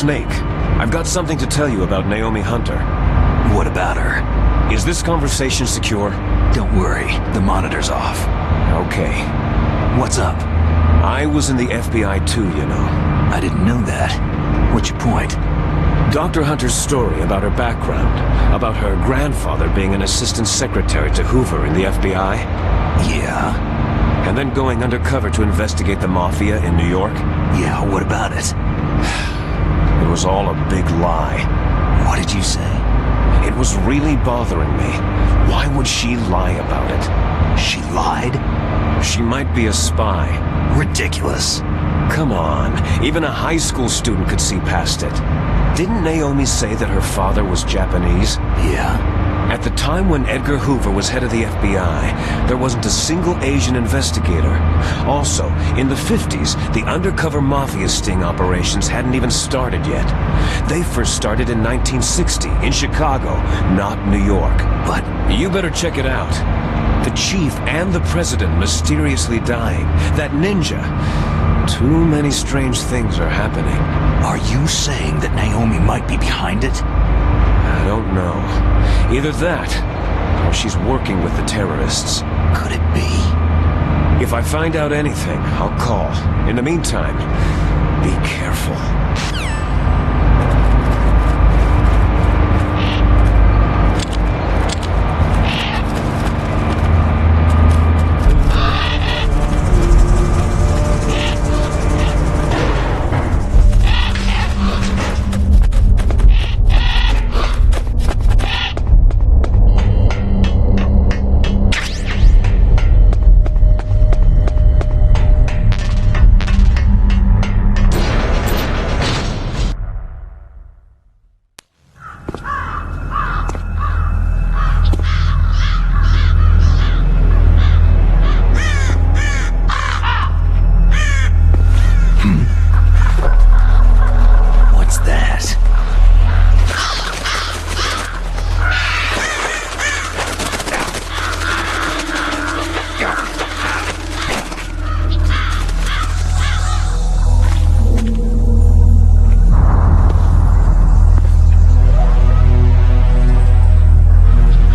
Snake. I've got something to tell you about Naomi Hunter. What about her? Is this conversation secure? Don't worry, the monitor's off. Okay. What's up? I was in the FBI too, you know. I didn't know that. What's your point? Dr. Hunter's story about her background, about her grandfather being an assistant secretary to Hoover in the FBI. Yeah? And then going undercover to investigate the Mafia in New York. Yeah, what about it? It was all a big lie. What did you say? It was really bothering me. Why would she lie about it? She lied? She might be a spy. Ridiculous. Come on, even a high school student could see past it. Didn't Naomi say that her father was Japanese? Yeah. At the time when Edgar Hoover was head of the FBI, there wasn't a single Asian investigator. Also, in the 50s, the undercover mafia sting operations hadn't even started yet. They first started in 1960, in Chicago, not New York. But you better check it out. The chief and the president mysteriously dying. That ninja. Too many strange things are happening. Are you saying that Naomi might be behind it? I don't know. Either that, or she's working with the terrorists. Could it be? If I find out anything, I'll call. In the meantime, be careful.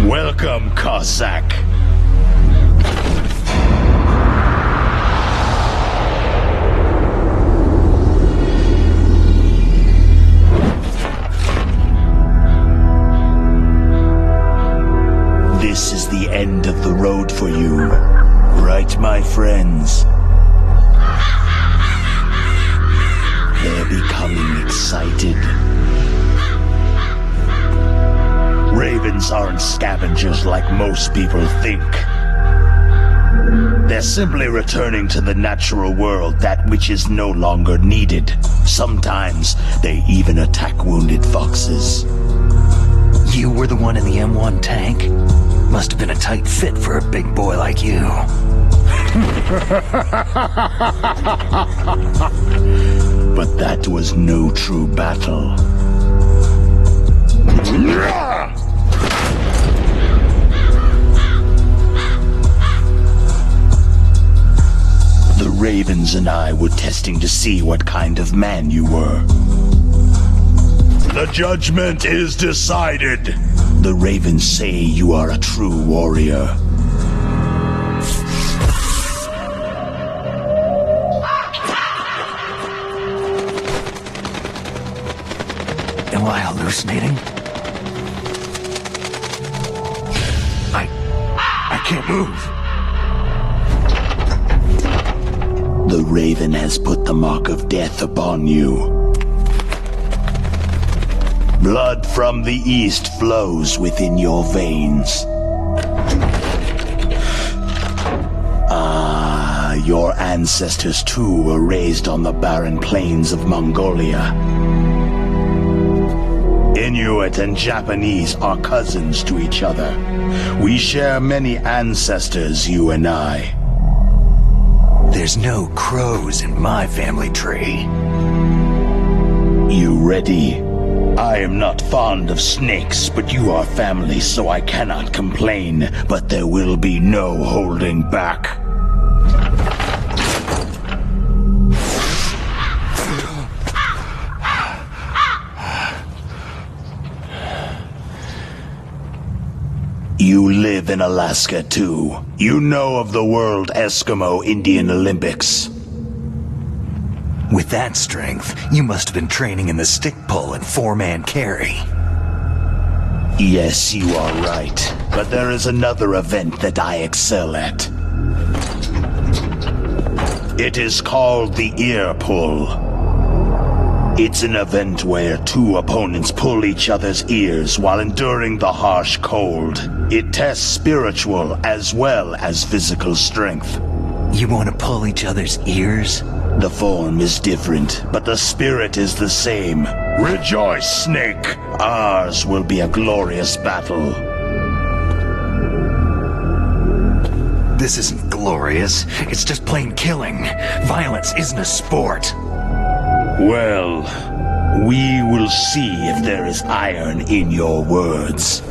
Welcome, Cossack. This is the end of the road for you, right, my friends? They're becoming excited. Ravens aren't scavengers like most people think. They're simply returning to the natural world that which is no longer needed. Sometimes they even attack wounded foxes. You were the one in the M1 tank? Must have been a tight fit for a big boy like you. But that was no true battle. The Ravens and I were testing to see what kind of man you were. The judgment is decided. The Ravens say you are a true warrior. Am I hallucinating? I can't move. The Raven has put the mark of death upon you. Blood from the east flows within your veins. Your ancestors too were raised on the barren plains of Mongolia. Inuit and Japanese are cousins to each other. We share many ancestors, you and I. There's no crows in my family tree. You ready? I am not fond of snakes, but you are family, so I cannot complain. But there will be no holding back. You live in Alaska too. You know of the World Eskimo Indian Olympics. With that strength, you must have been training in the stick pull and four-man carry. Yes, you are right. But there is another event that I excel at. It is called the ear pull. It's an event where two opponents pull each other's ears while enduring the harsh cold. It tests spiritual as well as physical strength. You want to pull each other's ears? The form is different, but the spirit is the same. Rejoice, Snake! Ours will be a glorious battle. This isn't glorious. It's just plain killing. Violence isn't a sport. Well, we will see if there is iron in your words.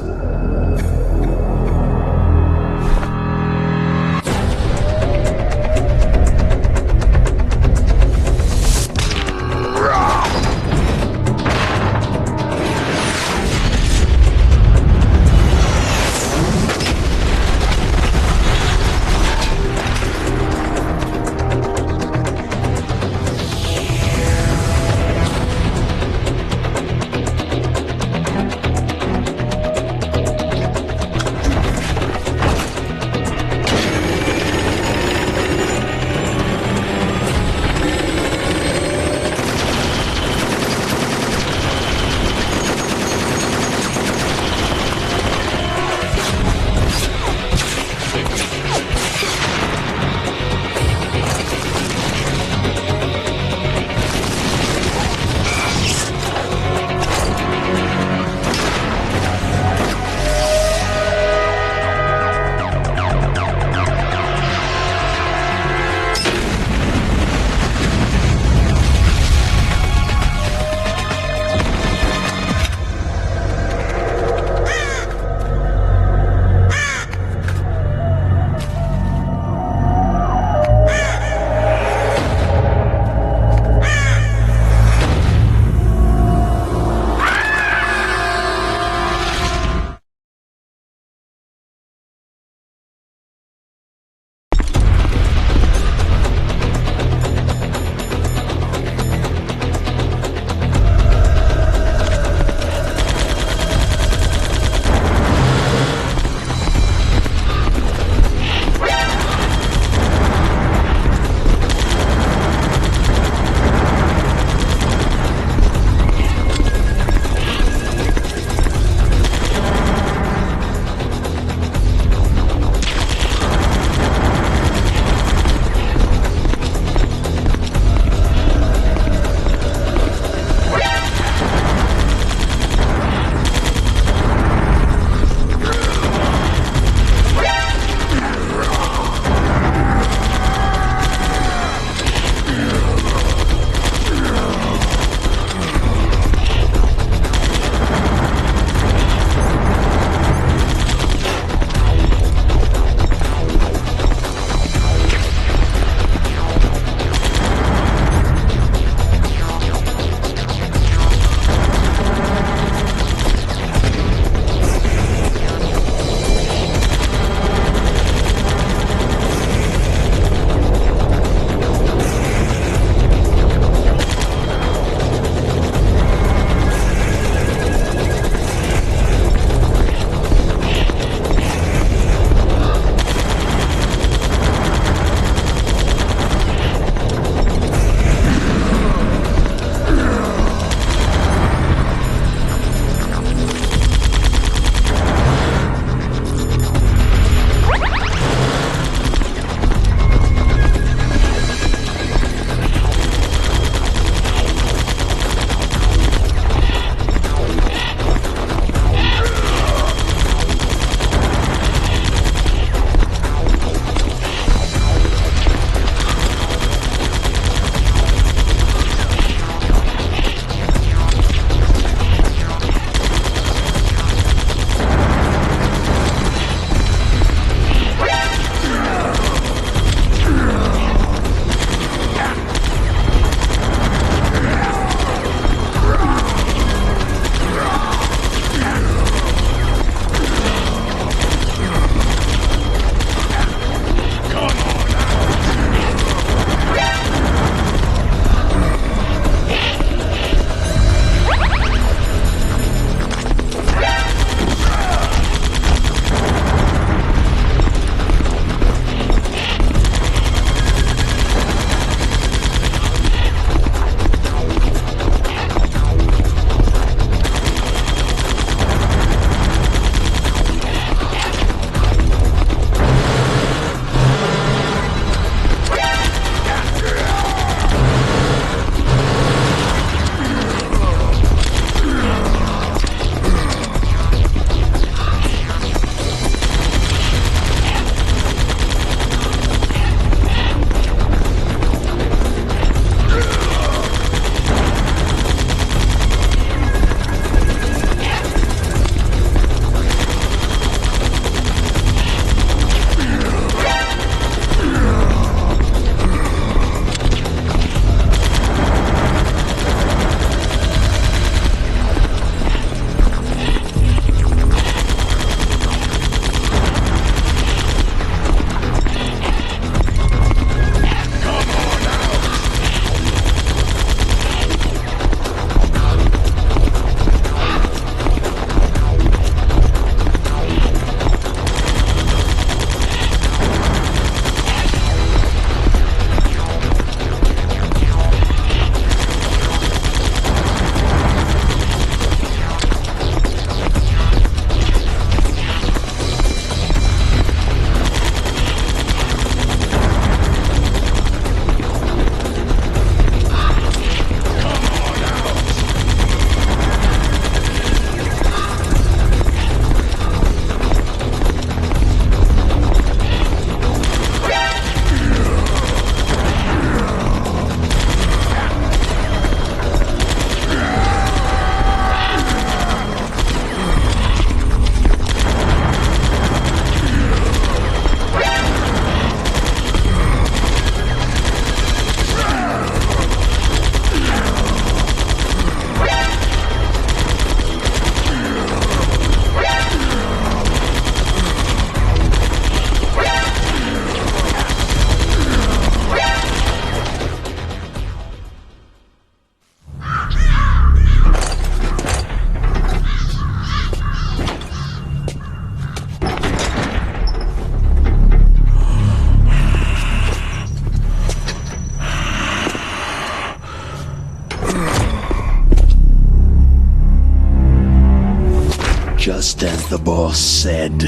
Just as the boss said.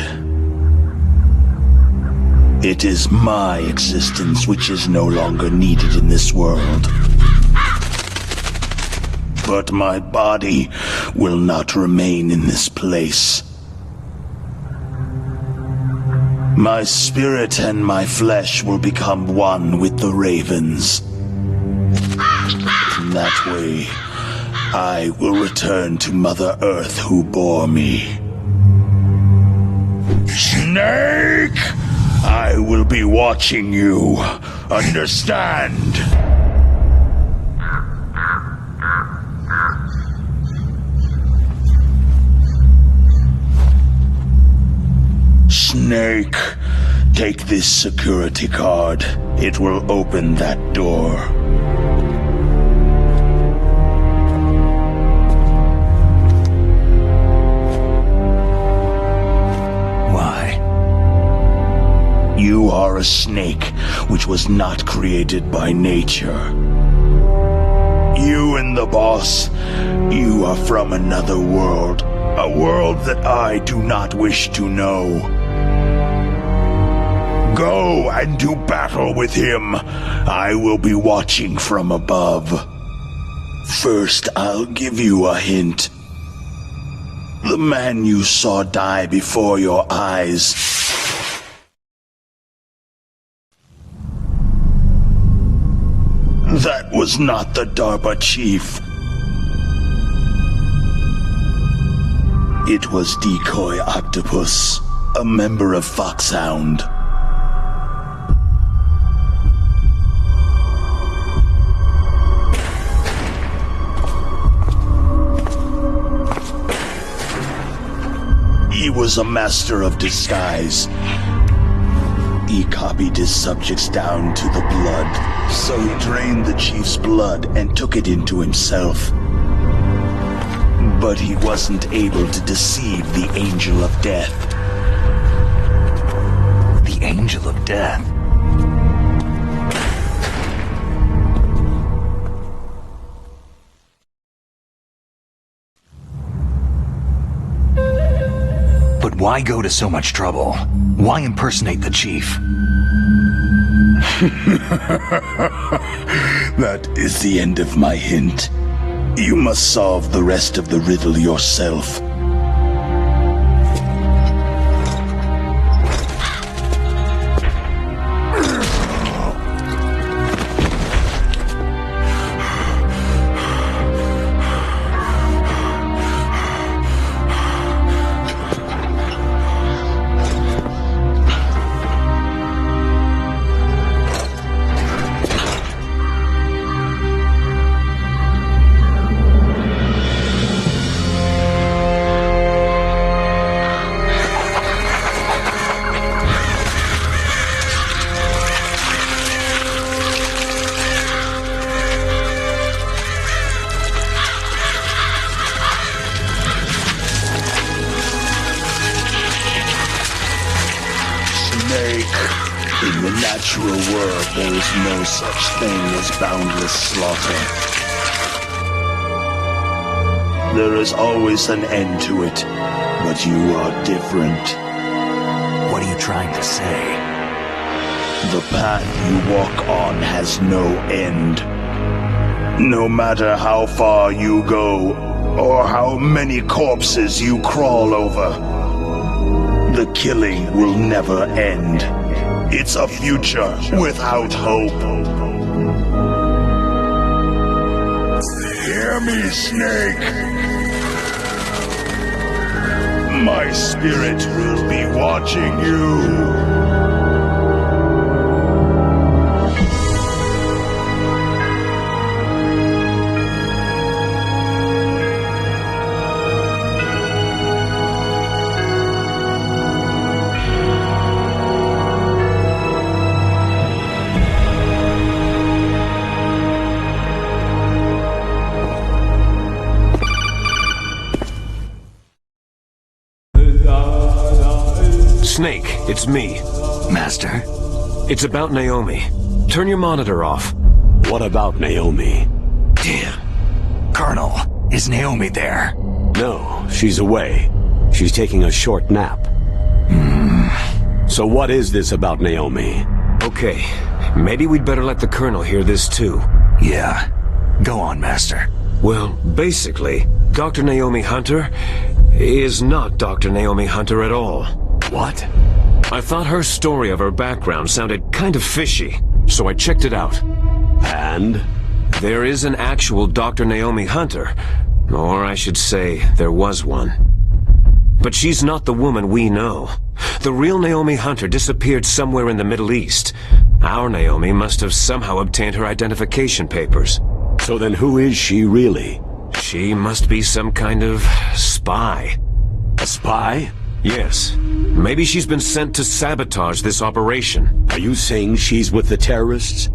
It is my existence which is no longer needed in this world. But my body will not remain in this place. My spirit and my flesh will become one with the ravens. In that way, I will return to Mother Earth who bore me. Snake! I will be watching you. Understand? Snake, take this security card. It will open that door. Why? You are a snake which was not created by nature. You and the boss, you are from another world. A world that I do not wish to know. Go and do battle with him. I will be watching from above. First, I'll give you a hint. The man you saw die before your eyes. That was not the DARPA chief. It was Decoy Octopus, a member of Foxhound. He was a master of disguise. He copied his subjects down to the blood, so he drained the chief's blood and took it into himself. But he wasn't able to deceive the Angel of Death. The Angel of Death? But why go to so much trouble? Why impersonate the chief? That is the end of my hint. You must solve the rest of the riddle yourself. In the natural world, there is no such thing as boundless slaughter. There is always an end to it, but you are different. What are you trying to say? The path you walk on has no end. No matter how far you go, or how many corpses you crawl over, the killing will never end. It's a future without hope. Hear me, Snake. My spirit will be watching you. Snake, it's me. Master? It's about Naomi. Turn your monitor off. What about Naomi? Damn. Colonel, is Naomi there? No, she's away. She's taking a short nap. So what is this about Naomi? Okay, maybe we'd better let the Colonel hear this too. Yeah. Go on, Master. Well, basically, Dr. Naomi Hunter is not Dr. Naomi Hunter at all. What? I thought her story of her background sounded kind of fishy, so I checked it out. And? There is an actual Dr. Naomi Hunter, or I should say, there was one. But she's not the woman we know. The real Naomi Hunter disappeared somewhere in the Middle East. Our Naomi must have somehow obtained her identification papers. So then who is she really? She must be some kind of spy. A spy? Yes. Maybe she's been sent to sabotage this operation. Are you saying she's with the terrorists?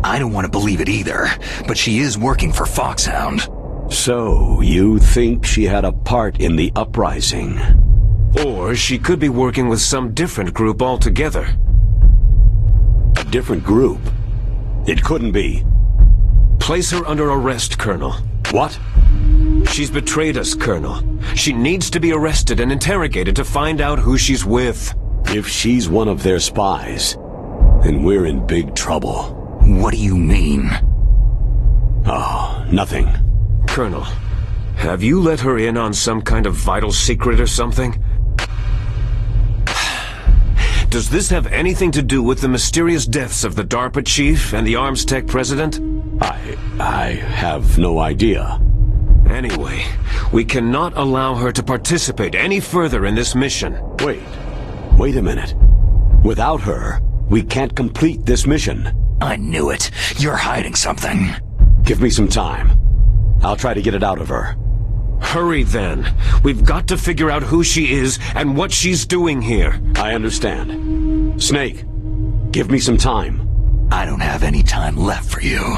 I don't want to believe it either, but she is working for Foxhound. So, you think she had a part in the uprising? Or she could be working with some different group altogether. A different group? It couldn't be. Place her under arrest, Colonel. What? She's betrayed us, Colonel. She needs to be arrested and interrogated to find out who she's with. If she's one of their spies, then we're in big trouble. What do you mean? Oh, nothing. Colonel, have you let her in on some kind of vital secret or something? Does this have anything to do with the mysterious deaths of the DARPA chief and the arms tech president? I have no idea. Anyway, we cannot allow her to participate any further in this mission. Wait a minute. Without her, we can't complete this mission. I knew it. You're hiding something. Give me some time. I'll try to get it out of her. Hurry then. We've got to figure out who she is and what she's doing here. I understand. Snake, give me some time. I don't have any time left for you.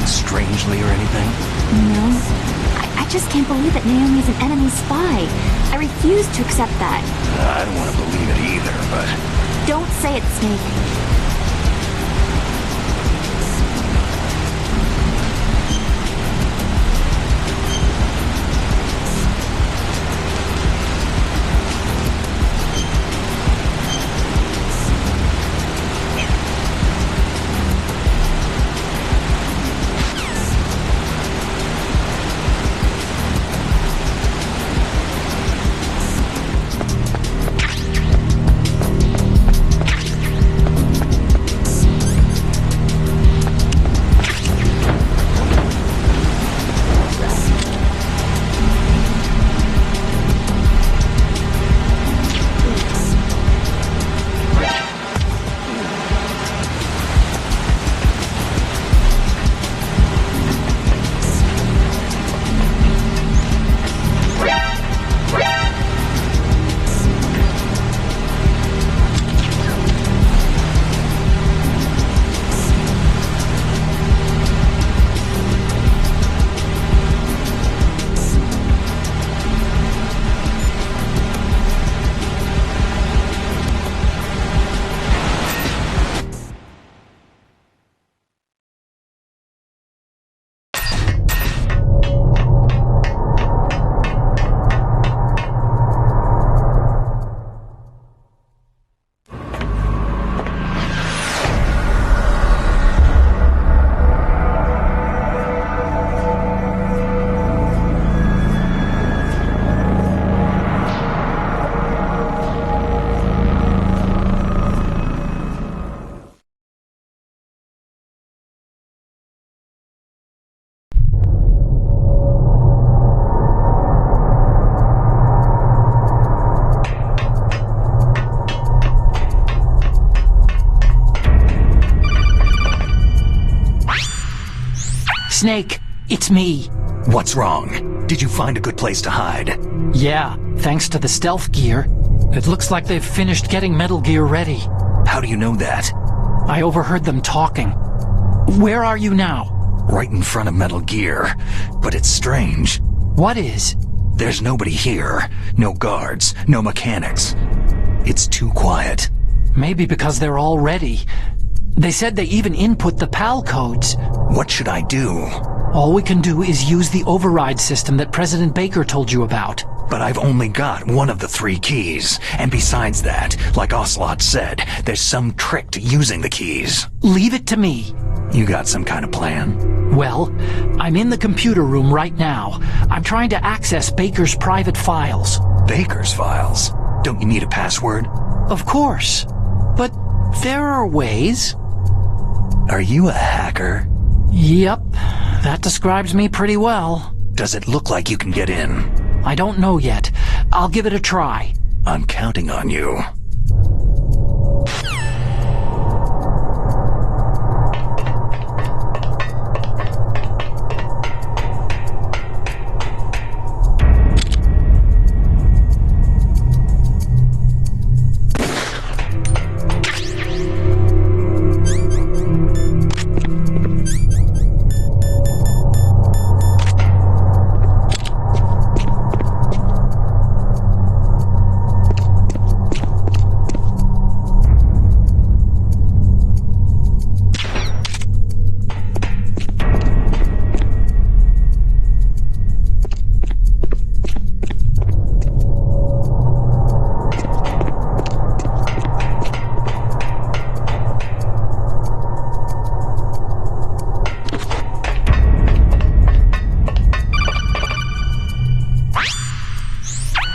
Strangely or anything? No. I just can't believe that Naomi's an enemy spy. I refuse to accept that. I don't want to believe it either, but... Don't say it, Snake. Snake, it's me. What's wrong? Did you find a good place to hide? Yeah, thanks to the stealth gear. It looks like they've finished getting Metal Gear ready. How do you know that? I overheard them talking. Where are you now? Right in front of Metal Gear. But it's strange. What is? There's nobody here. No guards. No mechanics. It's too quiet. Maybe because they're all ready. They said they even input the PAL codes. What should I do? All we can do is use the override system that President Baker told you about. But I've only got one of the 3 keys. And besides that, like Ocelot said, there's some trick to using the keys. Leave it to me. You got some kind of plan? Well, I'm in the computer room right now. I'm trying to access Baker's private files. Baker's files? Don't you need a password? Of course. But there are ways. Are you a hacker? Yep, that describes me pretty well. Does it look like you can get in? I don't know yet. I'll give it a try. I'm counting on you.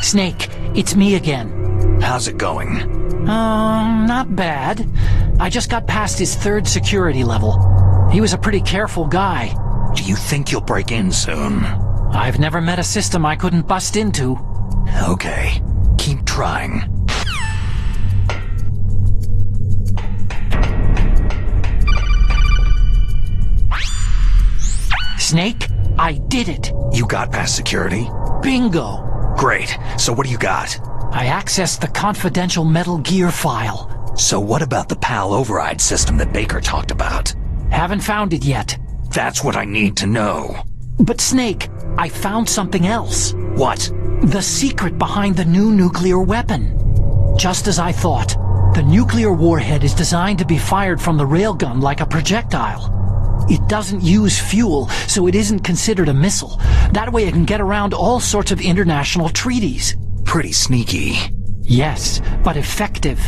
Snake, it's me again. How's it going? Not bad. I just got past his 3rd security level. He was a pretty careful guy. Do you think you'll break in soon? I've never met a system I couldn't bust into. Okay, keep trying. Snake, I did it. You got past security? Bingo. Great. So what do you got? I accessed the confidential Metal Gear file. So what about the PAL override system that Baker talked about? Haven't found it yet. That's what I need to know. But Snake, I found something else. What? The secret behind the new nuclear weapon. Just as I thought, the nuclear warhead is designed to be fired from the railgun like a projectile. It doesn't use fuel, so it isn't considered a missile. That way it can get around all sorts of international treaties. Pretty sneaky. Yes, but effective.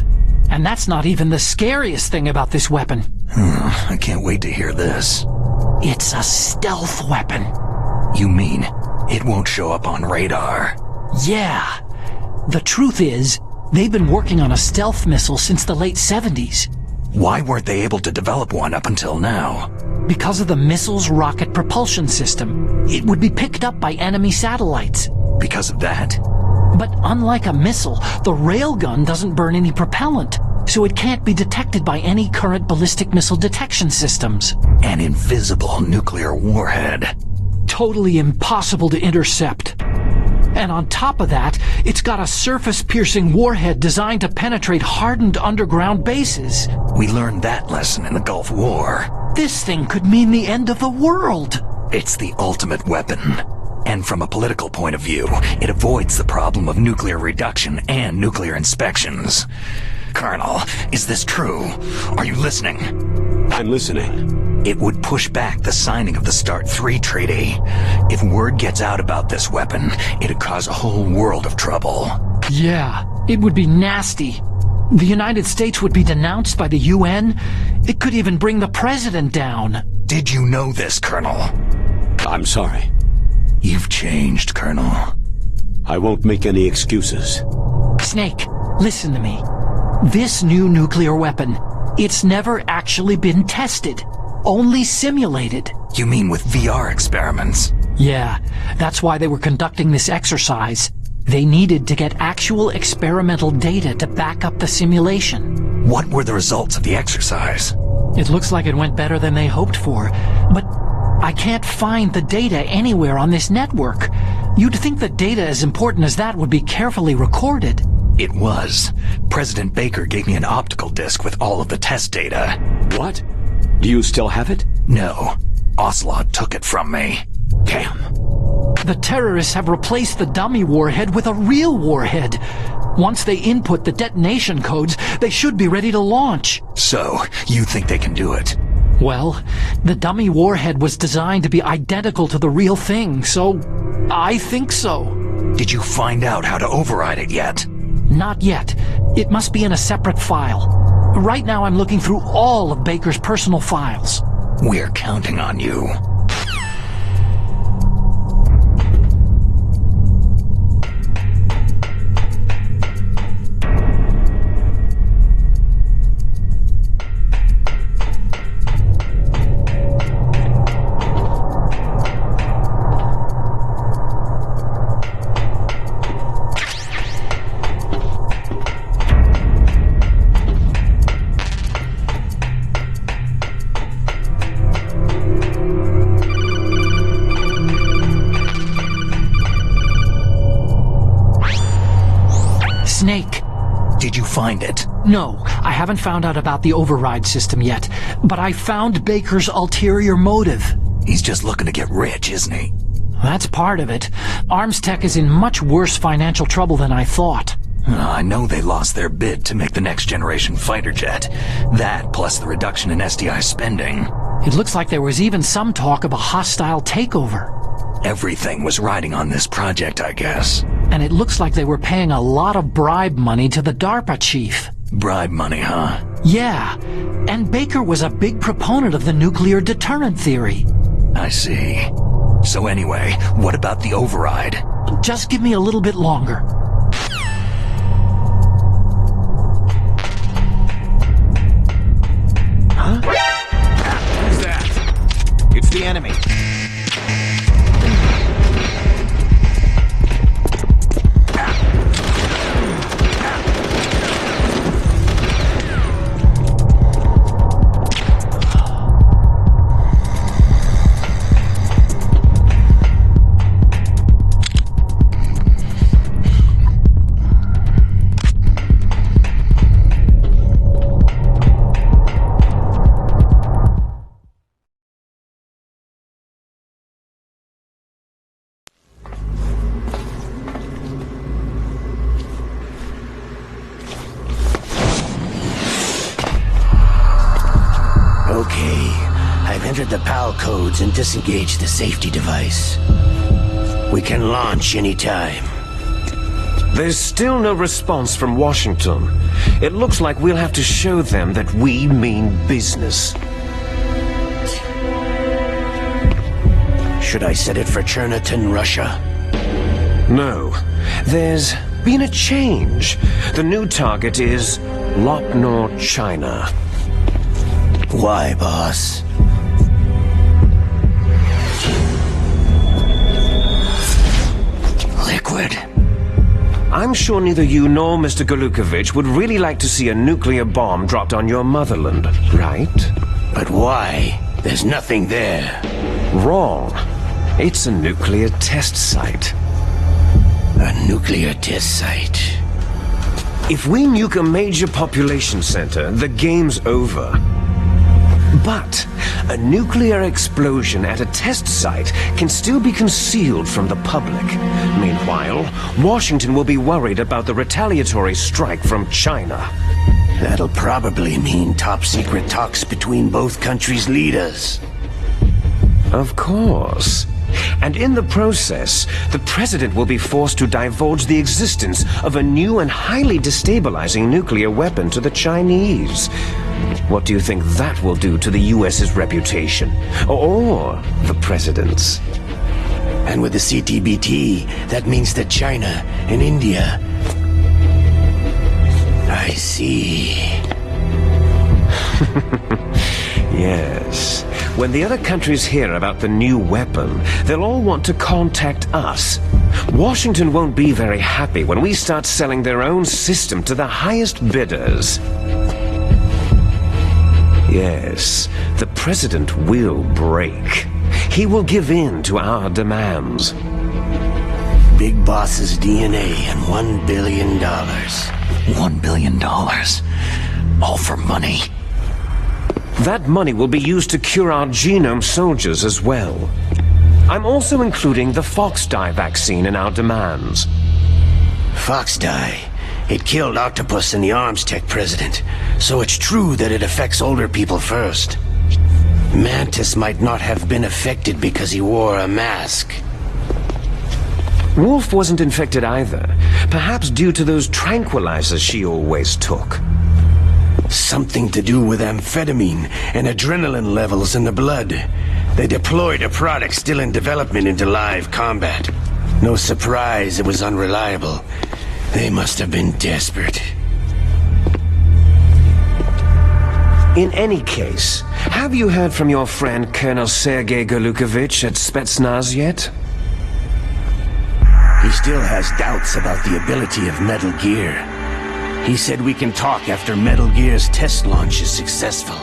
And that's not even the scariest thing about this weapon. I can't wait to hear this. It's a stealth weapon. You mean it won't show up on radar? Yeah. The truth is, they've been working on a stealth missile since the late 70s. Why weren't they able to develop one up until now? Because of the missile's rocket propulsion system. It would be picked up by enemy satellites. Because of that? But unlike a missile, the railgun doesn't burn any propellant, so it can't be detected by any current ballistic missile detection systems. An invisible nuclear warhead. Totally impossible to intercept. And on top of that, it's got a surface-piercing warhead designed to penetrate hardened underground bases. We learned that lesson in the Gulf War. This thing could mean the end of the world. It's the ultimate weapon. And from a political point of view, it avoids the problem of nuclear reduction and nuclear inspections. Colonel, is this true? Are you listening? I'm listening. It would push back the signing of the START 3 treaty. If word gets out about this weapon, it'd cause a whole world of trouble. Yeah, it would be nasty. The United States would be denounced by the UN. It could even bring the president down. Did you know this, Colonel? I'm sorry. You've changed, Colonel. I won't make any excuses. Snake, listen to me. This new nuclear weapon, it's never actually been tested. Only simulated. You mean with VR experiments? Yeah, that's why they were conducting this exercise. They needed to get actual experimental data to back up the simulation. What were the results of the exercise? It looks like it went better than they hoped for, but I can't find the data anywhere on this network. You'd think the data as important as that would be carefully recorded. It was. President Baker gave me an optical disc with all of the test data. What? Do you still have it? No. Ocelot took it from me. Damn. The terrorists have replaced the dummy warhead with a real warhead. Once they input the detonation codes, they should be ready to launch. So, you think they can do it? Well, the dummy warhead was designed to be identical to the real thing, so I think so. Did you find out how to override it yet? Not yet. It must be in a separate file. Right now I'm looking through all of Baker's personal files. We're counting on you. Snake. Did you find it? No, I haven't found out about the override system yet, but I found Baker's ulterior motive. He's just looking to get rich, isn't he? That's part of it. Arms Tech is in much worse financial trouble than I thought. I know they lost their bid to make the next generation fighter jet. That, plus the reduction in SDI spending. It looks like there was even some talk of a hostile takeover. Everything was riding on this project, I guess. And it looks like they were paying a lot of bribe money to the DARPA chief. Bribe money, huh? Yeah, and Baker was a big proponent of the nuclear deterrent theory. I see. So anyway, what about the override? Just give me a little bit longer. Huh? Who's that? It's the enemy. The PAL codes and disengage the safety device. We can launch anytime. There's still no response from Washington. It looks like we'll have to show them that we mean business. Should I set it for Cherniton, Russia? No. There's been a change. The new target is Lopnor, China. Why, boss? Liquid. I'm sure neither you nor Mr. Golukovich would really like to see a nuclear bomb dropped on your motherland, right? But why? There's nothing there. Wrong. It's a nuclear test site. A nuclear test site. If we nuke a major population center, the game's over. But a nuclear explosion at a test site can still be concealed from the public. Meanwhile, Washington will be worried about the retaliatory strike from China. That'll probably mean top-secret talks between both countries' leaders. Of course. And in the process, the president will be forced to divulge the existence of a new and highly destabilizing nuclear weapon to the Chinese. What do you think that will do to the US's reputation? Or the president's? And with the CTBT, that means that China and India... I see. Yes. When the other countries hear about the new weapon, they'll all want to contact us. Washington won't be very happy when we start selling their own system to the highest bidders. Yes, the president will break. He will give in to our demands. Big Boss's DNA and $1 billion. $1 billion. All for money. That money will be used to cure our genome soldiers as well. I'm also including the FoxDie vaccine in our demands. FoxDie. It killed Octopus and the arms tech president, so it's true that it affects older people first. Mantis might not have been affected because he wore a mask. Wolf wasn't infected either, perhaps due to those tranquilizers she always took. Something to do with amphetamine and adrenaline levels in the blood. They deployed a product still in development into live combat. No surprise it was unreliable. They must have been desperate. In any case, have you heard from your friend Colonel Sergei Golukovich at Spetsnaz yet? He still has doubts about the ability of Metal Gear. He said we can talk after Metal Gear's test launch is successful.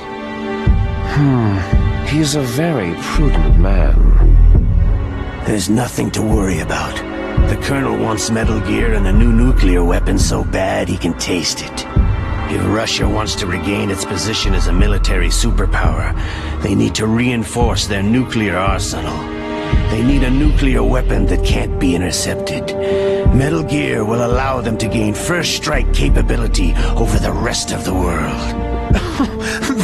He's a very prudent man. There's nothing to worry about. The Colonel wants Metal Gear and a new nuclear weapon so bad he can taste it. If Russia wants to regain its position as a military superpower, they need to reinforce their nuclear arsenal. They need a nuclear weapon that can't be intercepted. Metal Gear will allow them to gain first strike capability over the rest of the world.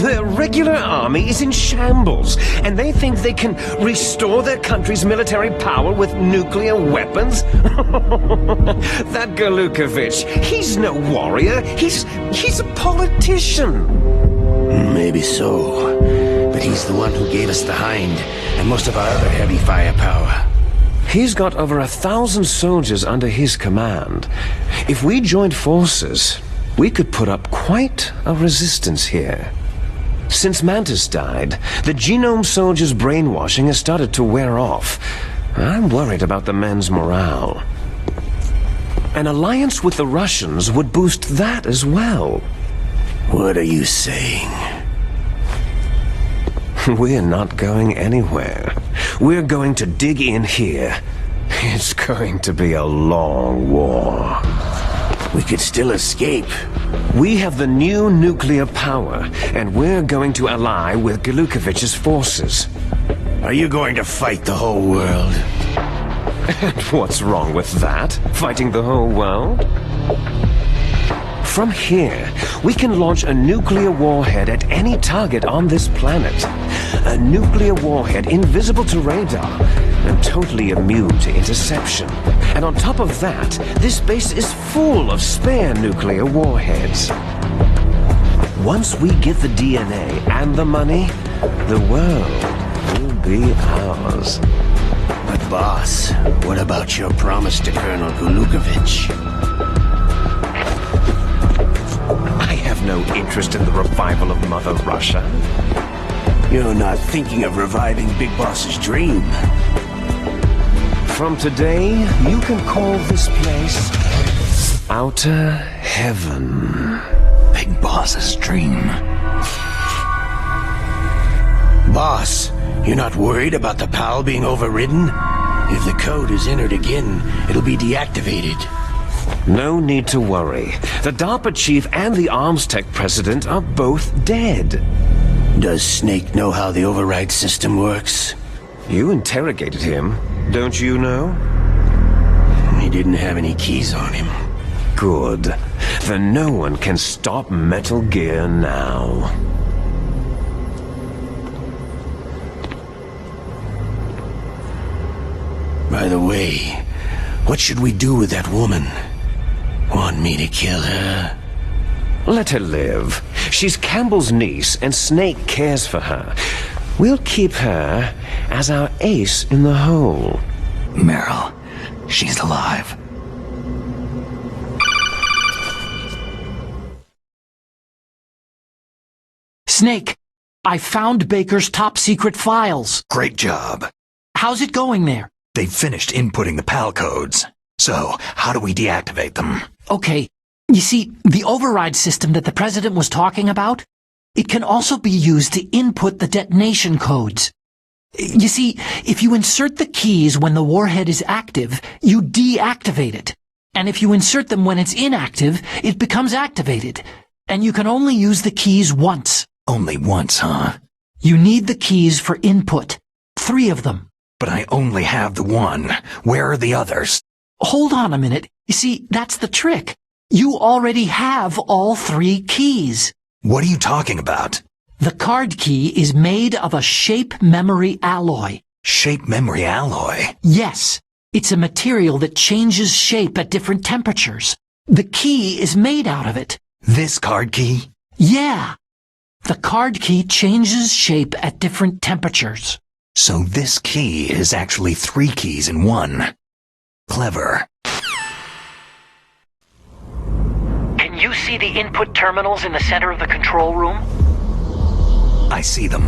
Their regular army is in shambles, and they think they can restore their country's military power with nuclear weapons? That Golukovich, he's no warrior, he's a politician. Maybe so, but he's the one who gave us the Hind and most of our other heavy firepower. He's got over 1,000 soldiers under his command. If we joined forces, we could put up quite a resistance here. Since Mantis died, the genome soldiers' brainwashing has started to wear off. I'm worried about the men's morale. An alliance with the Russians would boost that as well. What are you saying? We're not going anywhere. We're going to dig in here. It's going to be a long war. We could still escape. We have the new nuclear power, and we're going to ally with Golukovich's forces. Are you going to fight the whole world? And what's wrong with that? Fighting the whole world? From here, we can launch a nuclear warhead at any target on this planet. A nuclear warhead invisible to radar and totally immune to interception. And on top of that, this base is full of spare nuclear warheads. Once we get the DNA and the money, the world will be ours. But boss, what about your promise to Colonel Golukovich? I have no interest in the revival of Mother Russia. You're not thinking of reviving Big Boss's dream. From today, you can call this place Outer Heaven. Big Boss's dream. Boss, you're not worried about the PAL being overridden? If the code is entered again, it'll be deactivated. No need to worry. The DARPA chief and the arms tech president are both dead. Does Snake know how the override system works? You interrogated him, don't you know? He didn't have any keys on him. Good. Then no one can stop Metal Gear now. By the way, what should we do with that woman? Want me to kill her? Let her live. She's Campbell's niece, and Snake cares for her. We'll keep her as our ace in the hole. Meryl, she's alive. Snake, I found Baker's top-secret files. Great job. How's it going there? They've finished inputting the PAL codes. So, how do we deactivate them? Okay, you see, the override system that the President was talking about, it can also be used to input the detonation codes. You see, if you insert the keys when the warhead is active, you deactivate it. And if you insert them when it's inactive, it becomes activated. And you can only use the keys once. Only once, huh? You need the keys for input. 3 of them. But I only have the one. Where are the others? Hold on a minute. You see, that's the trick. You already have all 3 keys. What are you talking about? The card key is made of a shape memory alloy. Shape memory alloy? Yes. It's a material that changes shape at different temperatures. The key is made out of it. This card key? Yeah. The card key changes shape at different temperatures. So this key is actually 3 keys in one. Clever. Can you see the input terminals in the center of the control room? I see them.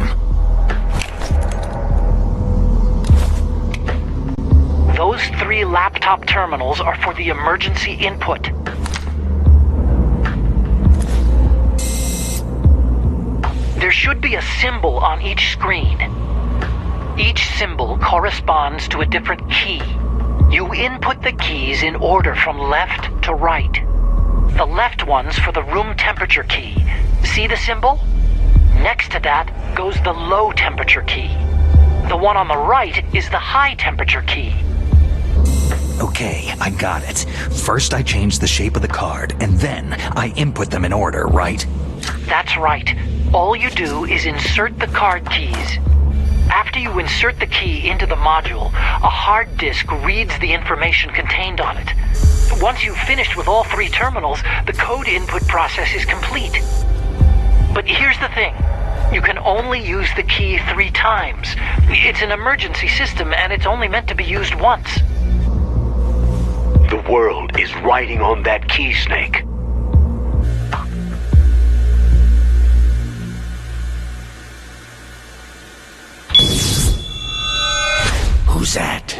Those 3 laptop terminals are for the emergency input. There should be a symbol on each screen. Each symbol corresponds to a different key. You input the keys in order from left to right. The left one's for the room temperature key. See the symbol? Next to that goes the low temperature key. The one on the right is the high temperature key. Okay, I got it. First I change the shape of the card, and then I input them in order, right? That's right. All you do is insert the card keys. After you insert the key into the module, a hard disk reads the information contained on it. Once you've finished with all 3 terminals, the code input process is complete. But here's the thing. You can only use the key 3 times. It's an emergency system, and it's only meant to be used once. The world is riding on that key, Snake. Who's that?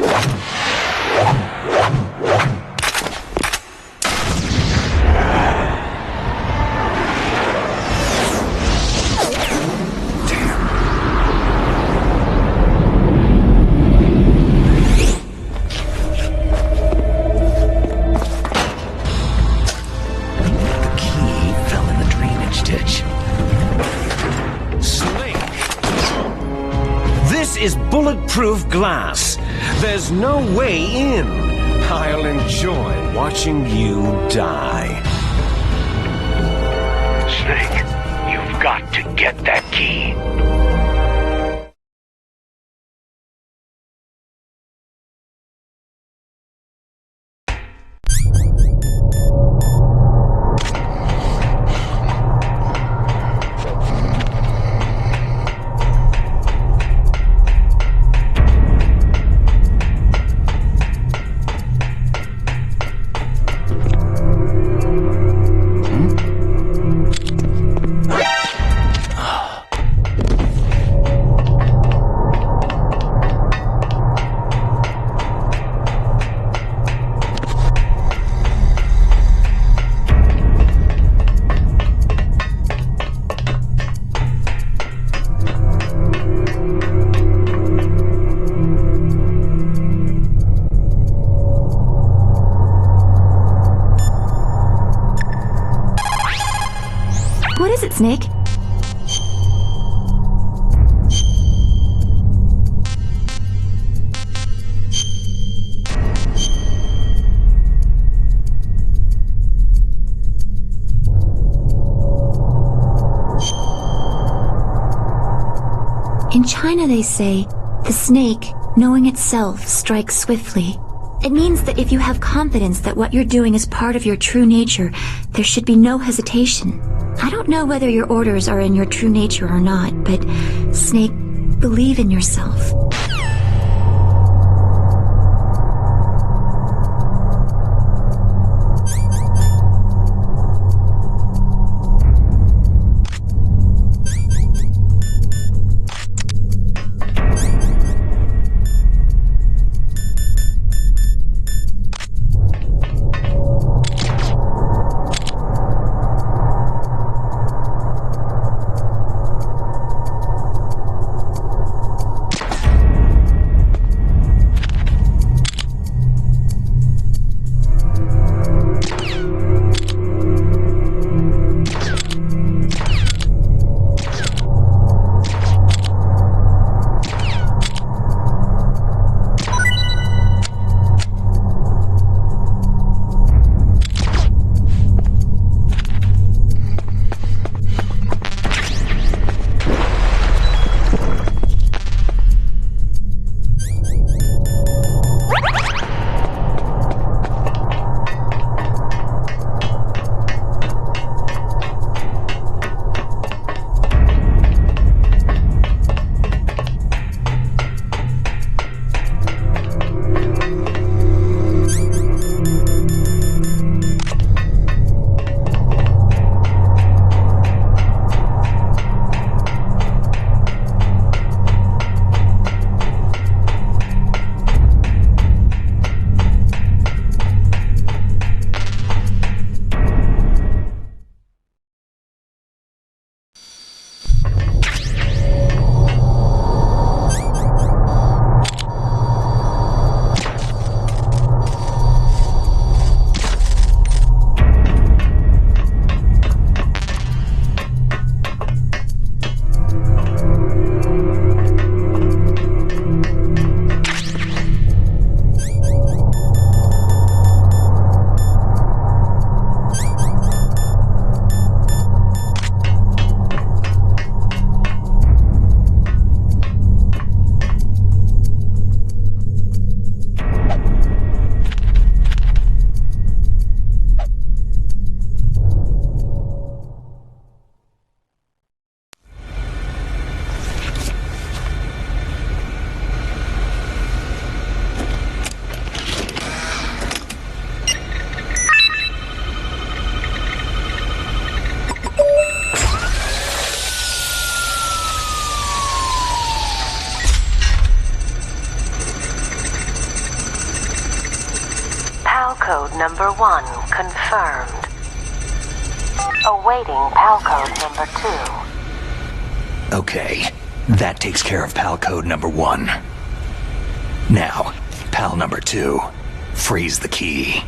Is bulletproof glass. There's no way in. I'll enjoy watching you die. Snake, you've got to get that key. What is it, Snake? In China they say, the snake, knowing itself, strikes swiftly. It means that if you have confidence that what you're doing is part of your true nature, there should be no hesitation. I don't know whether your orders are in your true nature or not, but, Snake, believe in yourself. PAL code number 1 confirmed. Awaiting PAL code number 2. Okay, that takes care of PAL code number 1. Now, PAL number 2. Freeze the key.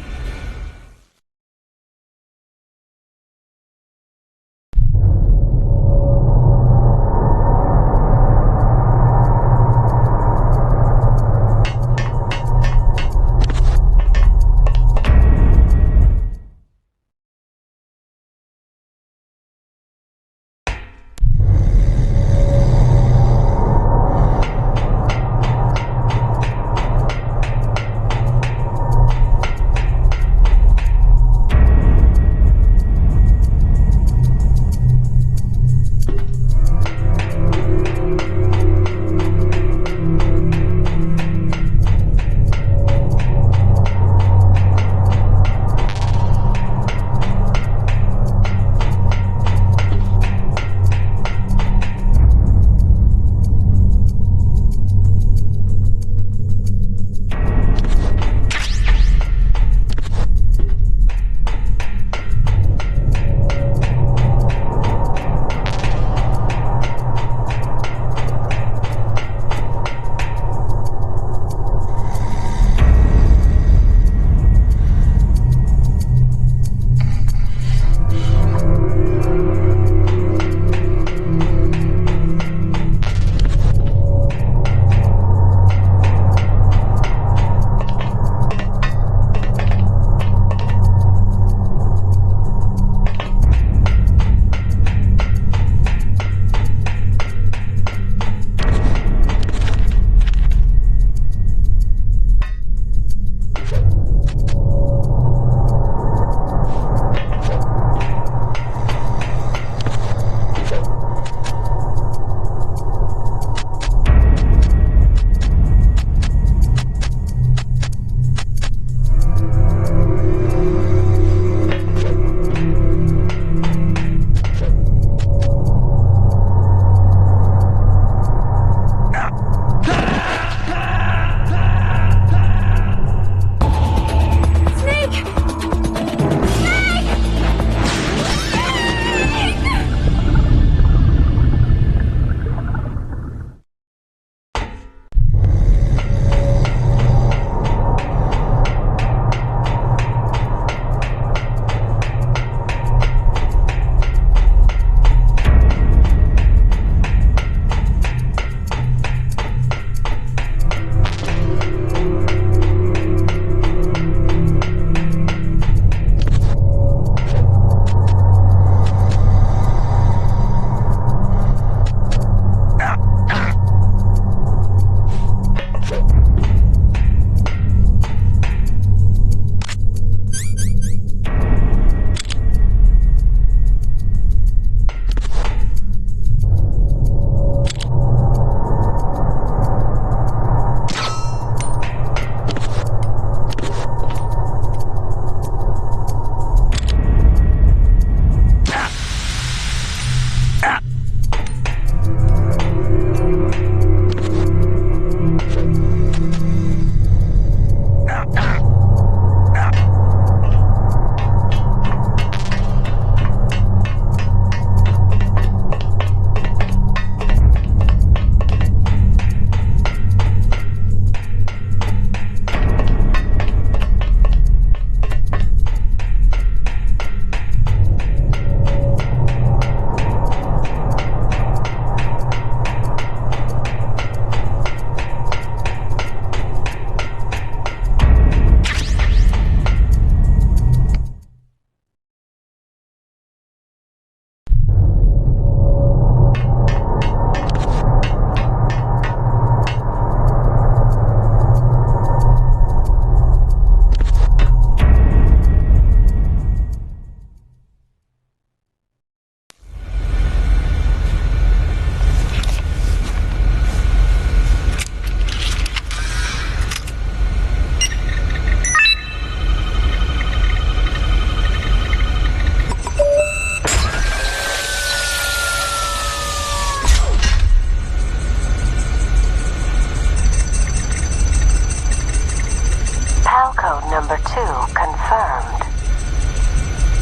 confirmed.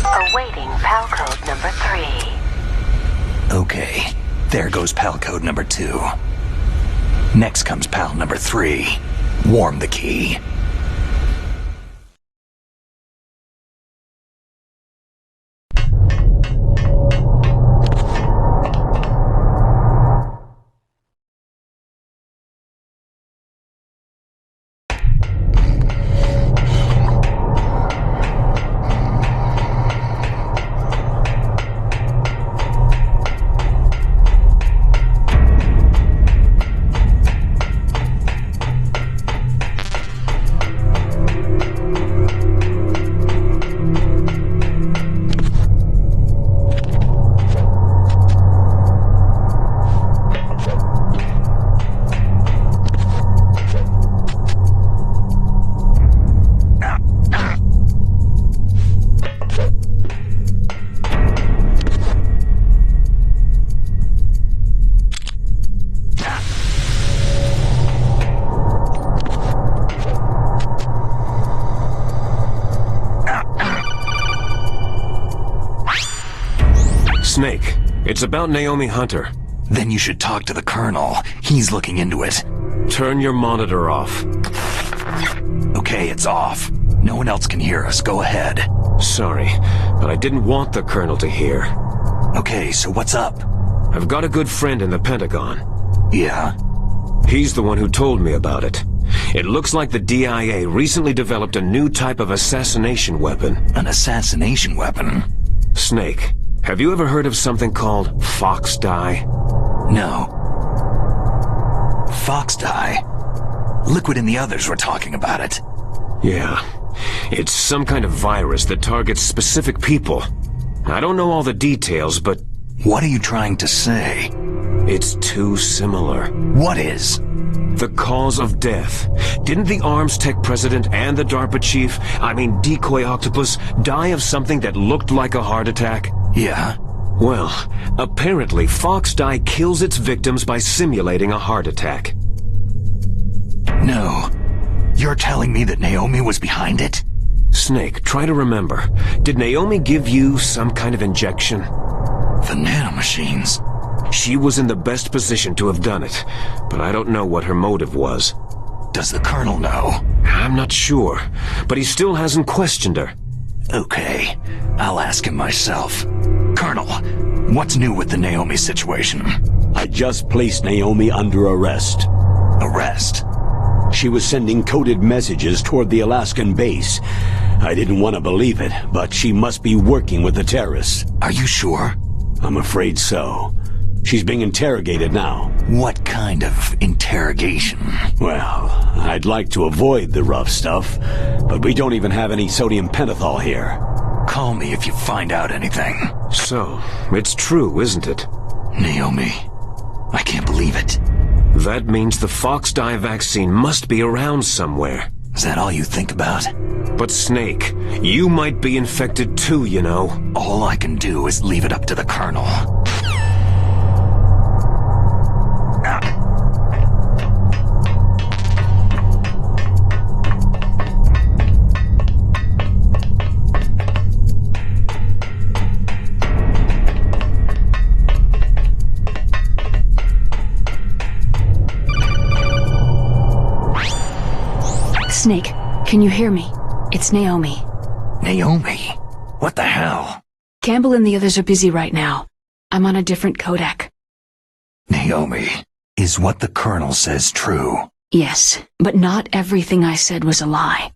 Awaiting PAL code number 3. Okay, there goes PAL code number 2. Next comes PAL number 3. Warm the key. Snake, it's about Naomi Hunter. Then you should talk to the Colonel. He's looking into it. Turn your monitor off. Okay, it's off. No one else can hear us. Go ahead. Sorry, but I didn't want the Colonel to hear. Okay, so what's up? I've got a good friend in the Pentagon. Yeah? He's the one who told me about it. It looks like the DIA recently developed a new type of assassination weapon. An assassination weapon? Snake, have you ever heard of something called FoxDie? No. FoxDie? Liquid and the others were talking about it. Yeah. It's some kind of virus that targets specific people. I don't know all the details, but... What are you trying to say? It's too similar. What is? The cause of death. Didn't the Arms Tech president and the DARPA chief, Decoy Octopus, die of something that looked like a heart attack? Yeah? Well, apparently FoxDie kills its victims by simulating a heart attack. No. You're telling me that Naomi was behind it? Snake, try to remember. Did Naomi give you some kind of injection? The nanomachines. She was in the best position to have done it, but I don't know what her motive was. Does the Colonel know? I'm not sure, but he still hasn't questioned her. Okay, I'll ask him myself. Colonel, what's new with the Naomi situation? I just placed Naomi under arrest. Arrest? She was sending coded messages toward the Alaskan base. I didn't want to believe it, but she must be working with the terrorists. Are you sure? I'm afraid so. She's being interrogated now. What kind of interrogation? Well, I'd like to avoid the rough stuff, but we don't even have any sodium pentothal here. Call me if you find out anything. So, it's true, isn't it? Naomi, I can't believe it. That means the FoxDie vaccine must be around somewhere. Is that all you think about? But Snake, you might be infected too, you know. All I can do is leave it up to the Colonel. Snake, can you hear me? It's Naomi. Naomi? What the hell? Campbell and the others are busy right now. I'm on a different codec. Naomi, is what the Colonel says true? Yes, but not everything I said was a lie.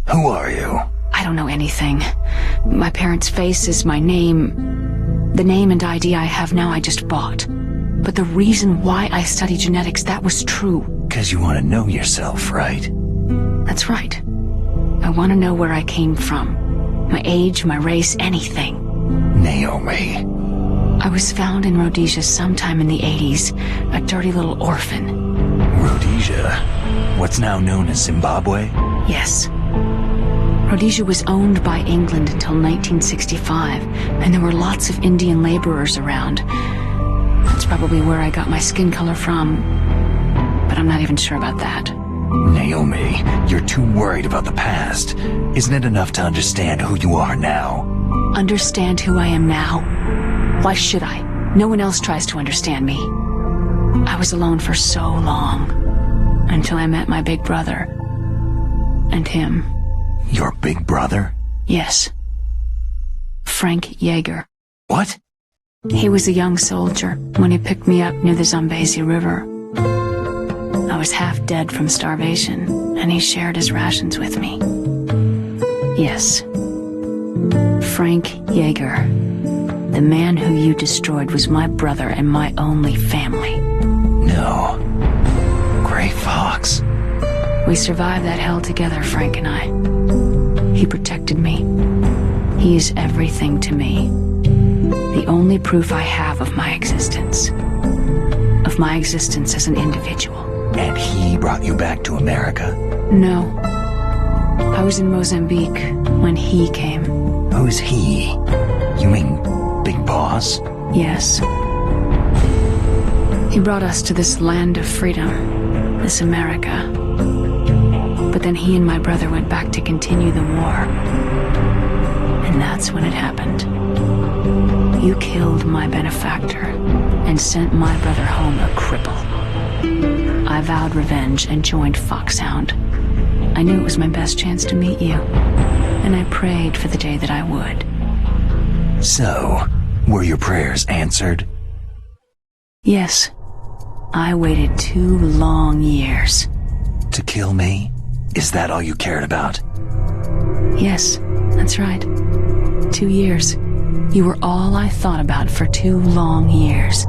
Who are you? I don't know anything. My parents' face is my name. The name and ID I have now I just bought. But the reason why I study genetics, that was true. 'Cause you want to know yourself, right? That's right. I want to know where I came from. My age, my race, anything. Naomi. I was found in Rhodesia sometime in the 80s, a dirty little orphan. Rhodesia? What's now known as Zimbabwe? Yes. Rhodesia was owned by England until 1965, and there were lots of Indian laborers around. That's probably where I got my skin color from, but I'm not even sure about that. Naomi, you're too worried about the past. Isn't it enough to understand who you are now? Understand who I am now? Why should I? No one else tries to understand me. I was alone for so long, until I met my big brother. And him. Your big brother? Yes. Frank Yeager. What? He was a young soldier when he picked me up near the Zambezi River. I was half dead from starvation, and he shared his rations with me. Yes. Frank Yeager. The man who you destroyed was my brother and my only family. No. Gray Fox. We survived that hell together, Frank and I. He protected me. He is everything to me. The only proof I have of my existence. Of my existence as an individual. And he brought you back to America? No. I was in Mozambique when he came. Who's he? You mean Big Boss? Yes. He brought us to this land of freedom, this America. But then he and my brother went back to continue the war. And that's when it happened. You killed my benefactor and sent my brother home a cripple. I vowed revenge and joined Foxhound. I knew it was my best chance to meet you, and I prayed for the day that I would. So, were your prayers answered? Yes. I waited 2 long years. To kill me? Is that all you cared about? Yes, that's right. 2 years. You were all I thought about for 2 long years.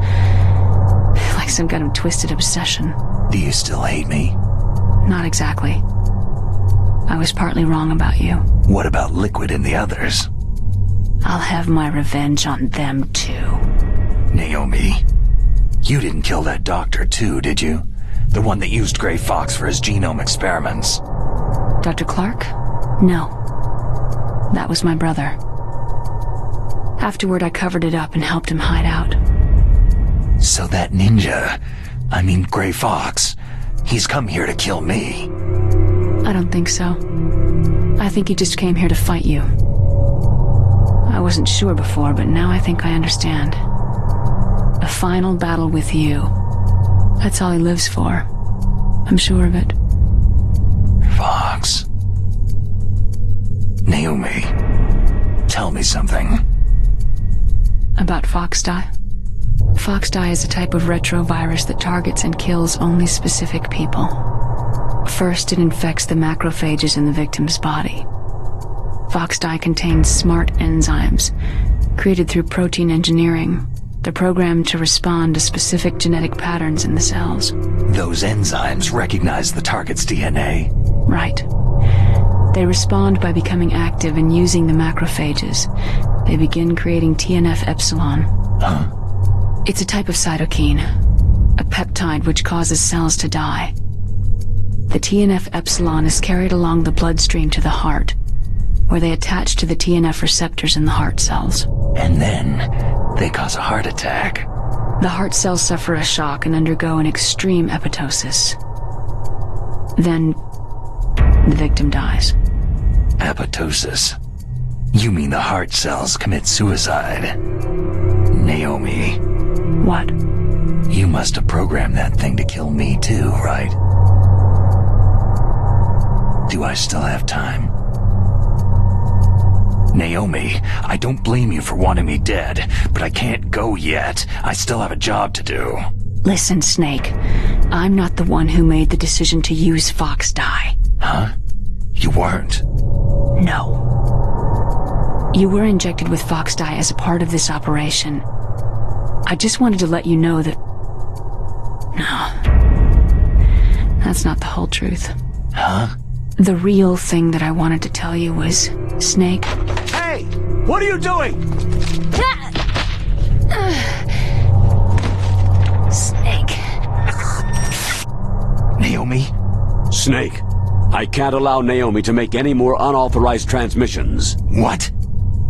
Like some kind of twisted obsession. Do you still hate me? Not exactly. I was partly wrong about you. What about Liquid and the others? I'll have my revenge on them too. Naomi, you didn't kill that doctor too, did you? The one that used Gray Fox for his genome experiments. Dr. Clark? No. That was my brother. Afterward, I covered it up and helped him hide out. So that ninja, I mean Gray Fox, he's come here to kill me. I don't think so. I think he just came here to fight you. I wasn't sure before, but now I think I understand. A final battle with you. That's all he lives for. I'm sure of it. Fox. Naomi, tell me something. About FoxDie? FoxDie is a type of retrovirus that targets and kills only specific people. First, it infects the macrophages in the victim's body. FoxDie contains smart enzymes, created through protein engineering. They're programmed to respond to specific genetic patterns in the cells. Those enzymes recognize the target's DNA? Right. They respond by becoming active and using the macrophages. They begin creating TNF-epsilon. Huh? It's a type of cytokine, a peptide which causes cells to die. The TNF-epsilon is carried along the bloodstream to the heart, where they attach to the TNF receptors in the heart cells. And then, they cause a heart attack. The heart cells suffer a shock and undergo an extreme apoptosis. Then, the victim dies. Apoptosis? You mean the heart cells commit suicide? Naomi. What? You must have programmed that thing to kill me too, right? Do I still have time? Naomi, I don't blame you for wanting me dead, but I can't go yet. I still have a job to do. Listen, Snake. I'm not the one who made the decision to use FoxDie. Huh? You weren't? No. You were injected with FoxDie as a part of this operation. I just wanted to let you know that... No. That's not the whole truth. Huh? The real thing that I wanted to tell you was, Snake... Hey! What are you doing? Snake. Naomi? Snake, I can't allow Naomi to make any more unauthorized transmissions. What?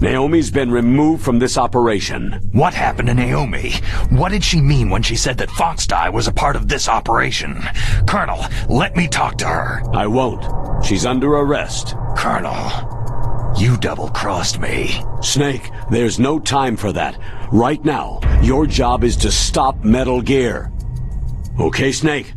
Naomi's been removed from this operation. What happened to Naomi? What did she mean when she said that FoxDie was a part of this operation? Colonel, let me talk to her. I won't. She's under arrest. Colonel, you double-crossed me. Snake, there's no time for that. Right now, your job is to stop Metal Gear. Okay, Snake?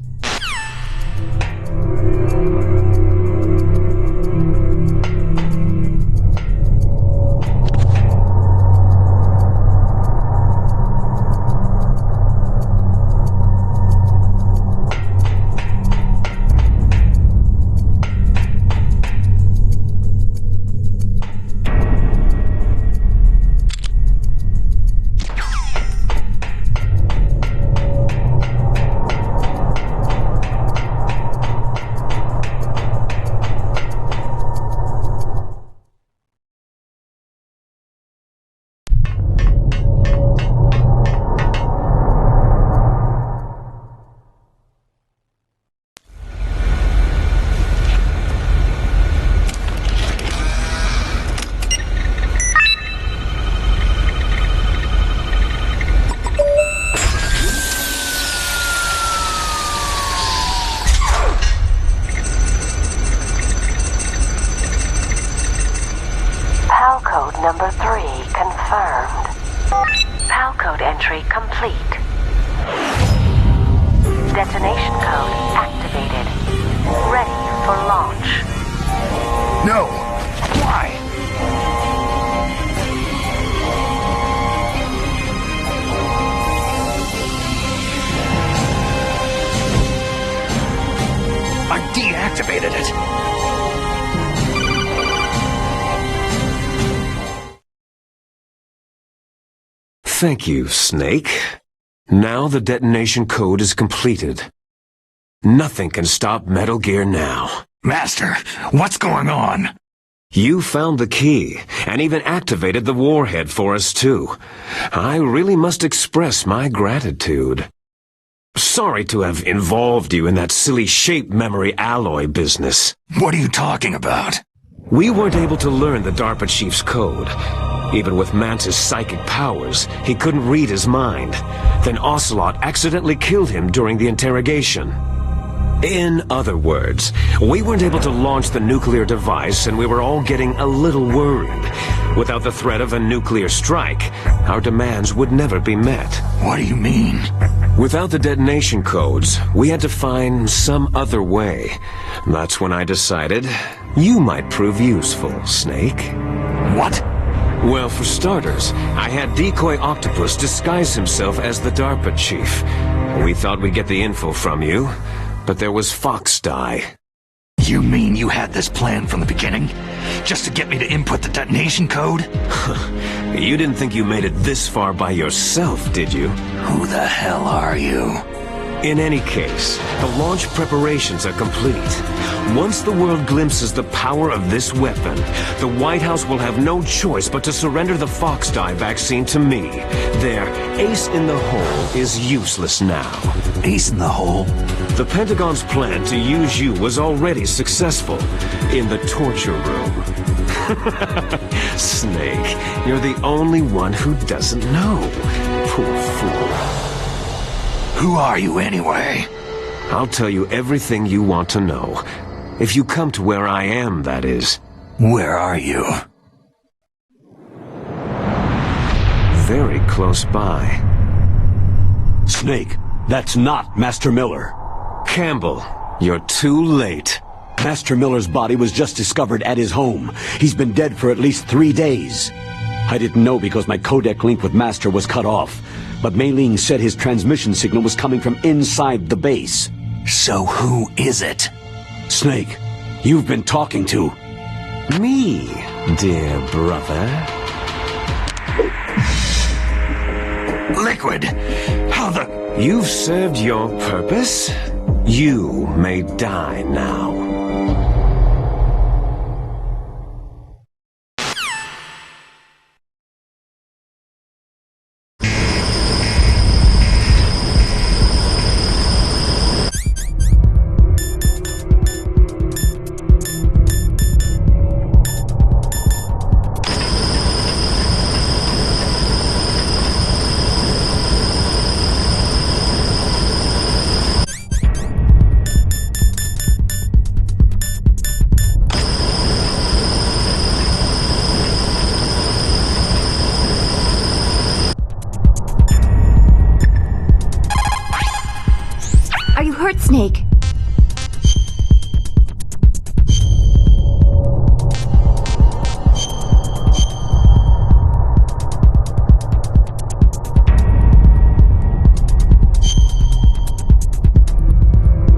Number 3 confirmed. PAL code entry complete. Detonation code activated. Ready for launch. No! Why? I deactivated it. Thank you, Snake. Now the detonation code is completed. Nothing can stop Metal Gear now. Master, what's going on? You found the key, and even activated the warhead for us too. I really must express my gratitude. Sorry to have involved you in that silly shape memory alloy business. What are you talking about? We weren't able to learn the DARPA chief's code. Even with Mance's psychic powers, he couldn't read his mind. Then Ocelot accidentally killed him during the interrogation. In other words, we weren't able to launch the nuclear device, and we were all getting a little worried. Without the threat of a nuclear strike, our demands would never be met. What do you mean? Without the detonation codes, we had to find some other way. That's when I decided you might prove useful, Snake. What? Well, for starters, I had Decoy Octopus disguise himself as the DARPA chief. We thought we'd get the info from you, but there was FoxDie. You mean you had this plan from the beginning? Just to get me to input the detonation code? You didn't think you made it this far by yourself, did you? Who the hell are you? In any case, the launch preparations are complete. Once the world glimpses the power of this weapon, the White House will have no choice but to surrender the FoxDie vaccine to me. Their ace in the hole is useless now. Ace in the hole? The Pentagon's plan to use you was already successful in the torture room. Snake, you're the only one who doesn't know. Poor fool. Who are you anyway? I'll tell you everything you want to know. If you come to where I am, that is. Where are you? Very close by. Snake, that's not Master Miller. Campbell, you're too late. Master Miller's body was just discovered at his home. He's been dead for at least 3 days. I didn't know because my codec link with Master was cut off. But Mei Ling said his transmission signal was coming from inside the base. So who is it? Snake, you've been talking to... Me, dear brother. Liquid! How the... You've served your purpose. You may die now. Snake.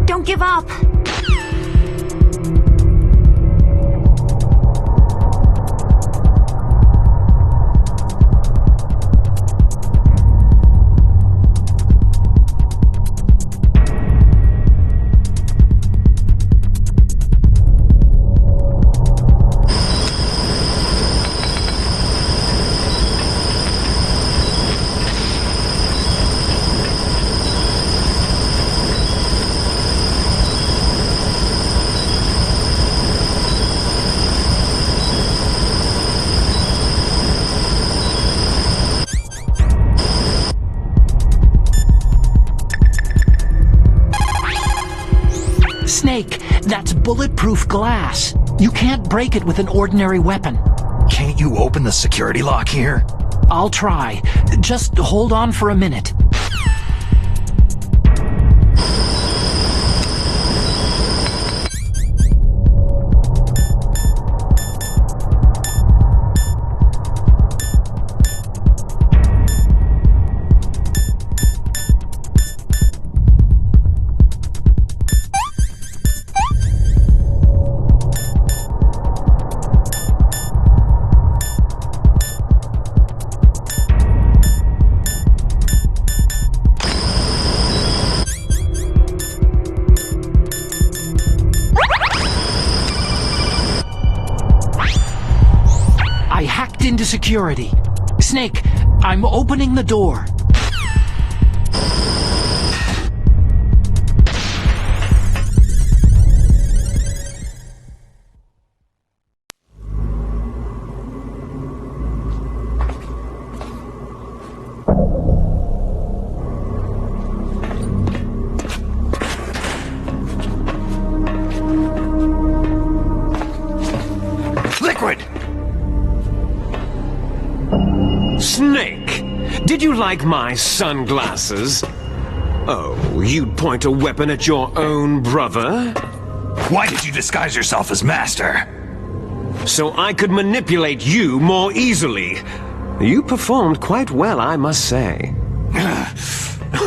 Don't give up! Snake, that's bulletproof glass. You can't break it with an ordinary weapon. Can't you open the security lock here? I'll try. Just hold on for a minute. Into security. Snake, I'm opening the door. Liquid! Snake! Did you like my sunglasses? Oh, you'd point a weapon at your own brother? Why did you disguise yourself as Master? So I could manipulate you more easily. You performed quite well, I must say.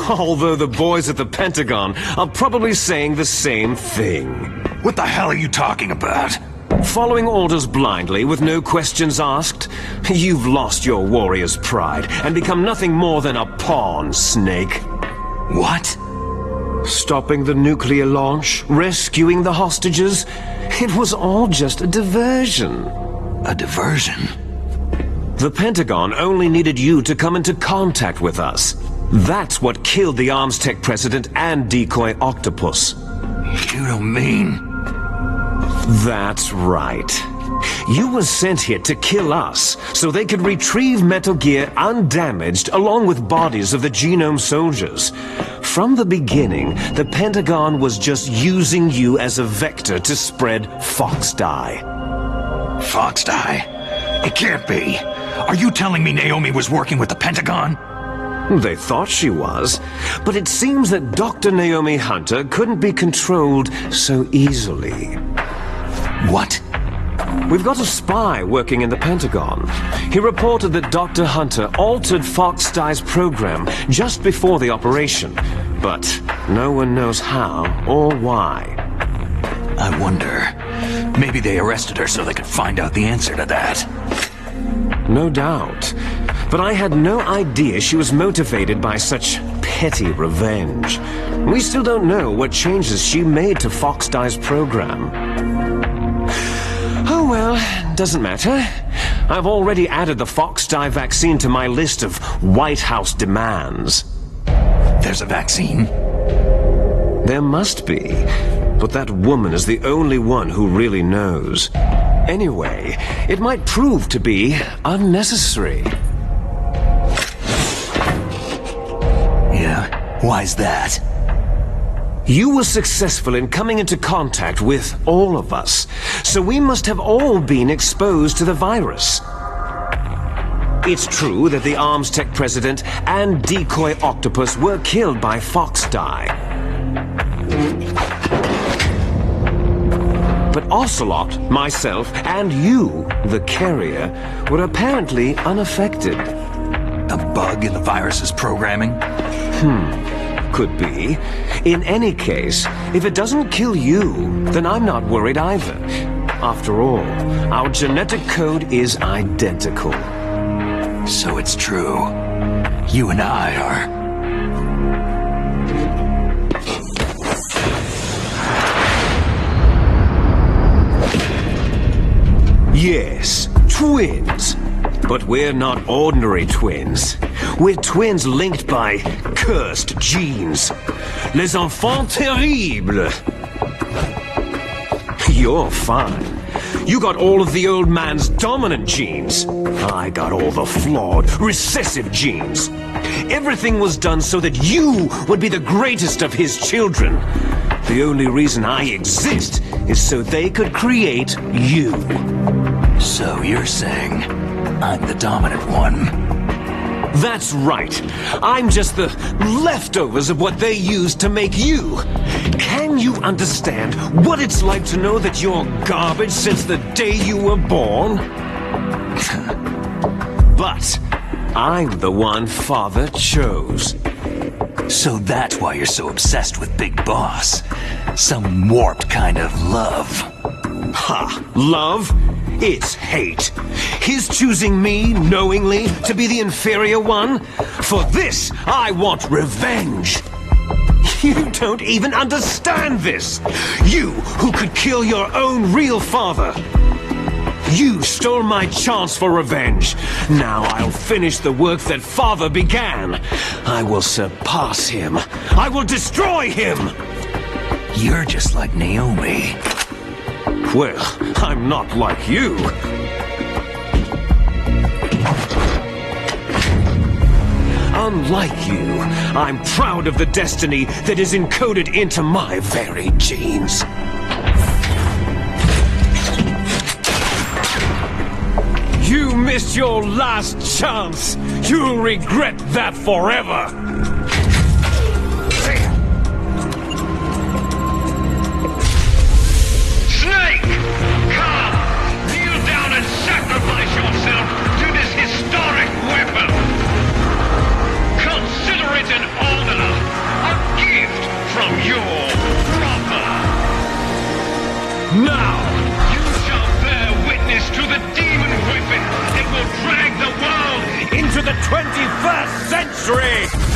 Although the boys at the Pentagon are probably saying the same thing. What the hell are you talking about? Following orders blindly with no questions asked? You've lost your warrior's pride and become nothing more than a pawn, Snake. What? Stopping the nuclear launch, rescuing the hostages, it was all just a diversion. A diversion? The Pentagon only needed you to come into contact with us. That's what killed the Arms Tech president and Decoy Octopus. You don't mean... That's right. You were sent here to kill us, so they could retrieve Metal Gear undamaged along with bodies of the Genome soldiers. From the beginning, the Pentagon was just using you as a vector to spread FoxDie. FoxDie? It can't be. Are you telling me Naomi was working with the Pentagon? They thought she was, but it seems that Dr. Naomi Hunter couldn't be controlled so easily. What? We've got a spy working in the Pentagon. He reported that Dr. Hunter altered FoxDie's program just before the operation, but no one knows how or why. I wonder, maybe they arrested her so they could find out the answer to that. No doubt. But I had no idea she was motivated by such petty revenge. We still don't know what changes she made to FoxDie's program. Oh well, doesn't matter. I've already added the FoxDie vaccine to my list of White House demands. There's a vaccine? There must be, but that woman is the only one who really knows. Anyway, it might prove to be unnecessary. Yeah, why's that? You were successful in coming into contact with all of us, so we must have all been exposed to the virus. It's true that the Arms Tech president and Decoy Octopus were killed by FoxDie. But Ocelot, myself, and you, the carrier, were apparently unaffected. A bug in the virus's programming? Could be. In any case, if it doesn't kill you, then I'm not worried either. After all, our genetic code is identical. So it's true. You and I are... Yes, twins. But we're not ordinary twins. We're twins linked by cursed genes. Les enfants terribles. You're fine. You got all of the old man's dominant genes. I got all the flawed, recessive genes. Everything was done so that you would be the greatest of his children. The only reason I exist is so they could create you. So you're saying I'm the dominant one? That's right. I'm just the leftovers of what they used to make you. Can you understand what it's like to know that you're garbage since the day you were born? But I'm the one Father chose. So that's why you're so obsessed with Big Boss. Some warped kind of love. Ha! Love? It's hate. His choosing me, knowingly, to be the inferior one? For this, I want revenge. You don't even understand this. You, who could kill your own real father. You stole my chance for revenge. Now I'll finish the work that Father began. I will surpass him. I will destroy him. You're just like Naomi. Well, I'm not like you. Unlike you, I'm proud of the destiny that is encoded into my very genes. You missed your last chance. You'll regret that forever. Snake! Come! Kneel down and sacrifice yourself to this historic weapon! Consider it an honor, a gift from your brother! Now! You shall bear witness to the demon weapon that will drag the world Into the 21st century!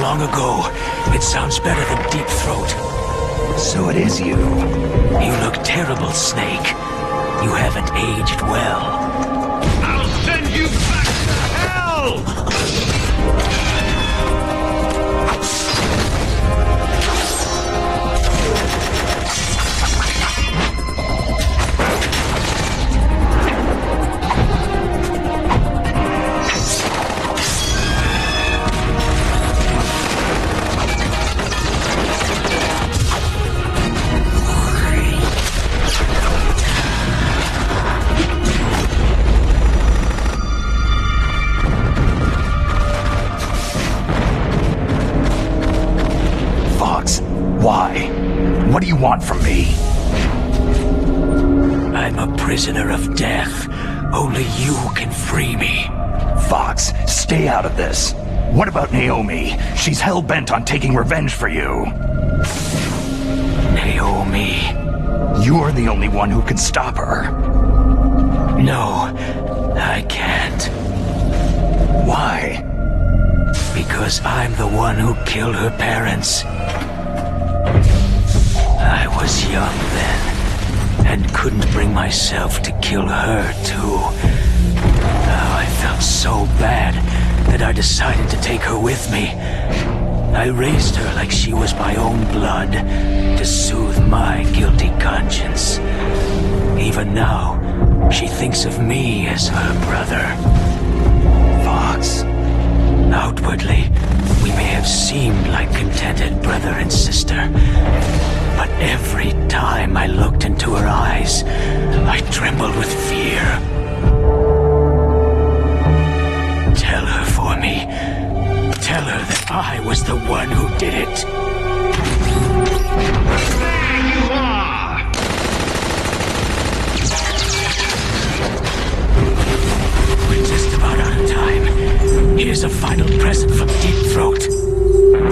long ago. It sounds better than Deep Throat. So it is you. You look terrible, Snake. You haven't aged well. I'll send you back to hell! Why? What do you want from me? I'm a prisoner of death. Only you can free me. Fox, stay out of this. What about Naomi? She's hell-bent on taking revenge for you. Naomi? You're the only one who can stop her. No, I can't. Why? Because I'm the one who killed her parents. I was young then, and couldn't bring myself to kill her, too. I felt so bad that I decided to take her with me. I raised her like she was my own blood, to soothe my guilty conscience. Even now, she thinks of me as her brother. Fox. Outwardly, we may have seemed like contented brother and sister. But every time I looked into her eyes, I trembled with fear. Tell her for me. Tell her that I was the one who did it. There you are! We're just about out of time. Here's a final present from Deep Throat.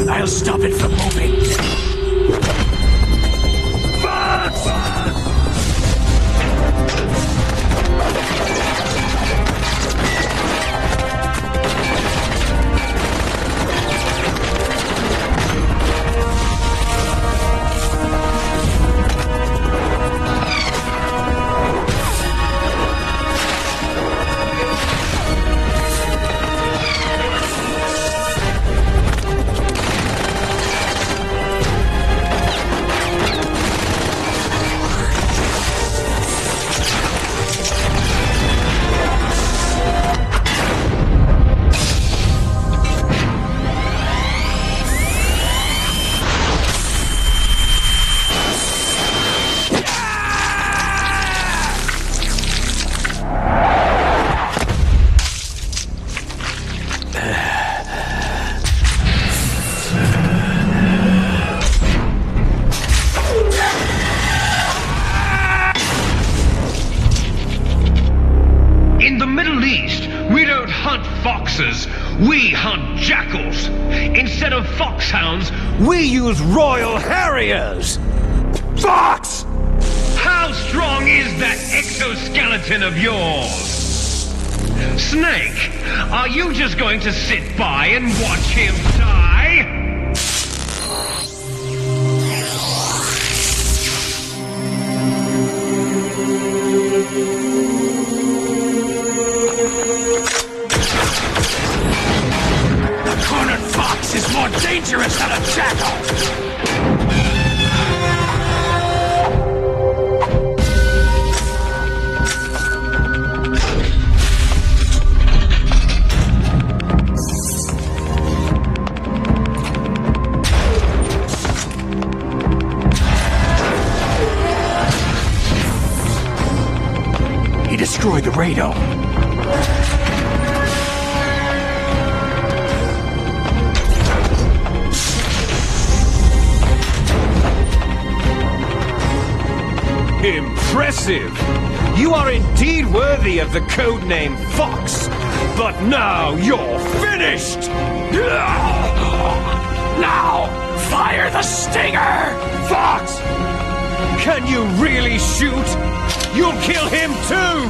I'll stop it from moving. We hunt jackals. Instead of foxhounds, we use royal harriers! Fox! How strong is that exoskeleton of yours? Snake, are you just going to sit by and watch him die? Is more dangerous than a jackal! He destroyed the radome. Impressive! You are indeed worthy of the codename Fox, but now you're finished! Now, fire the stinger! Fox! Can you really shoot? You'll kill him too!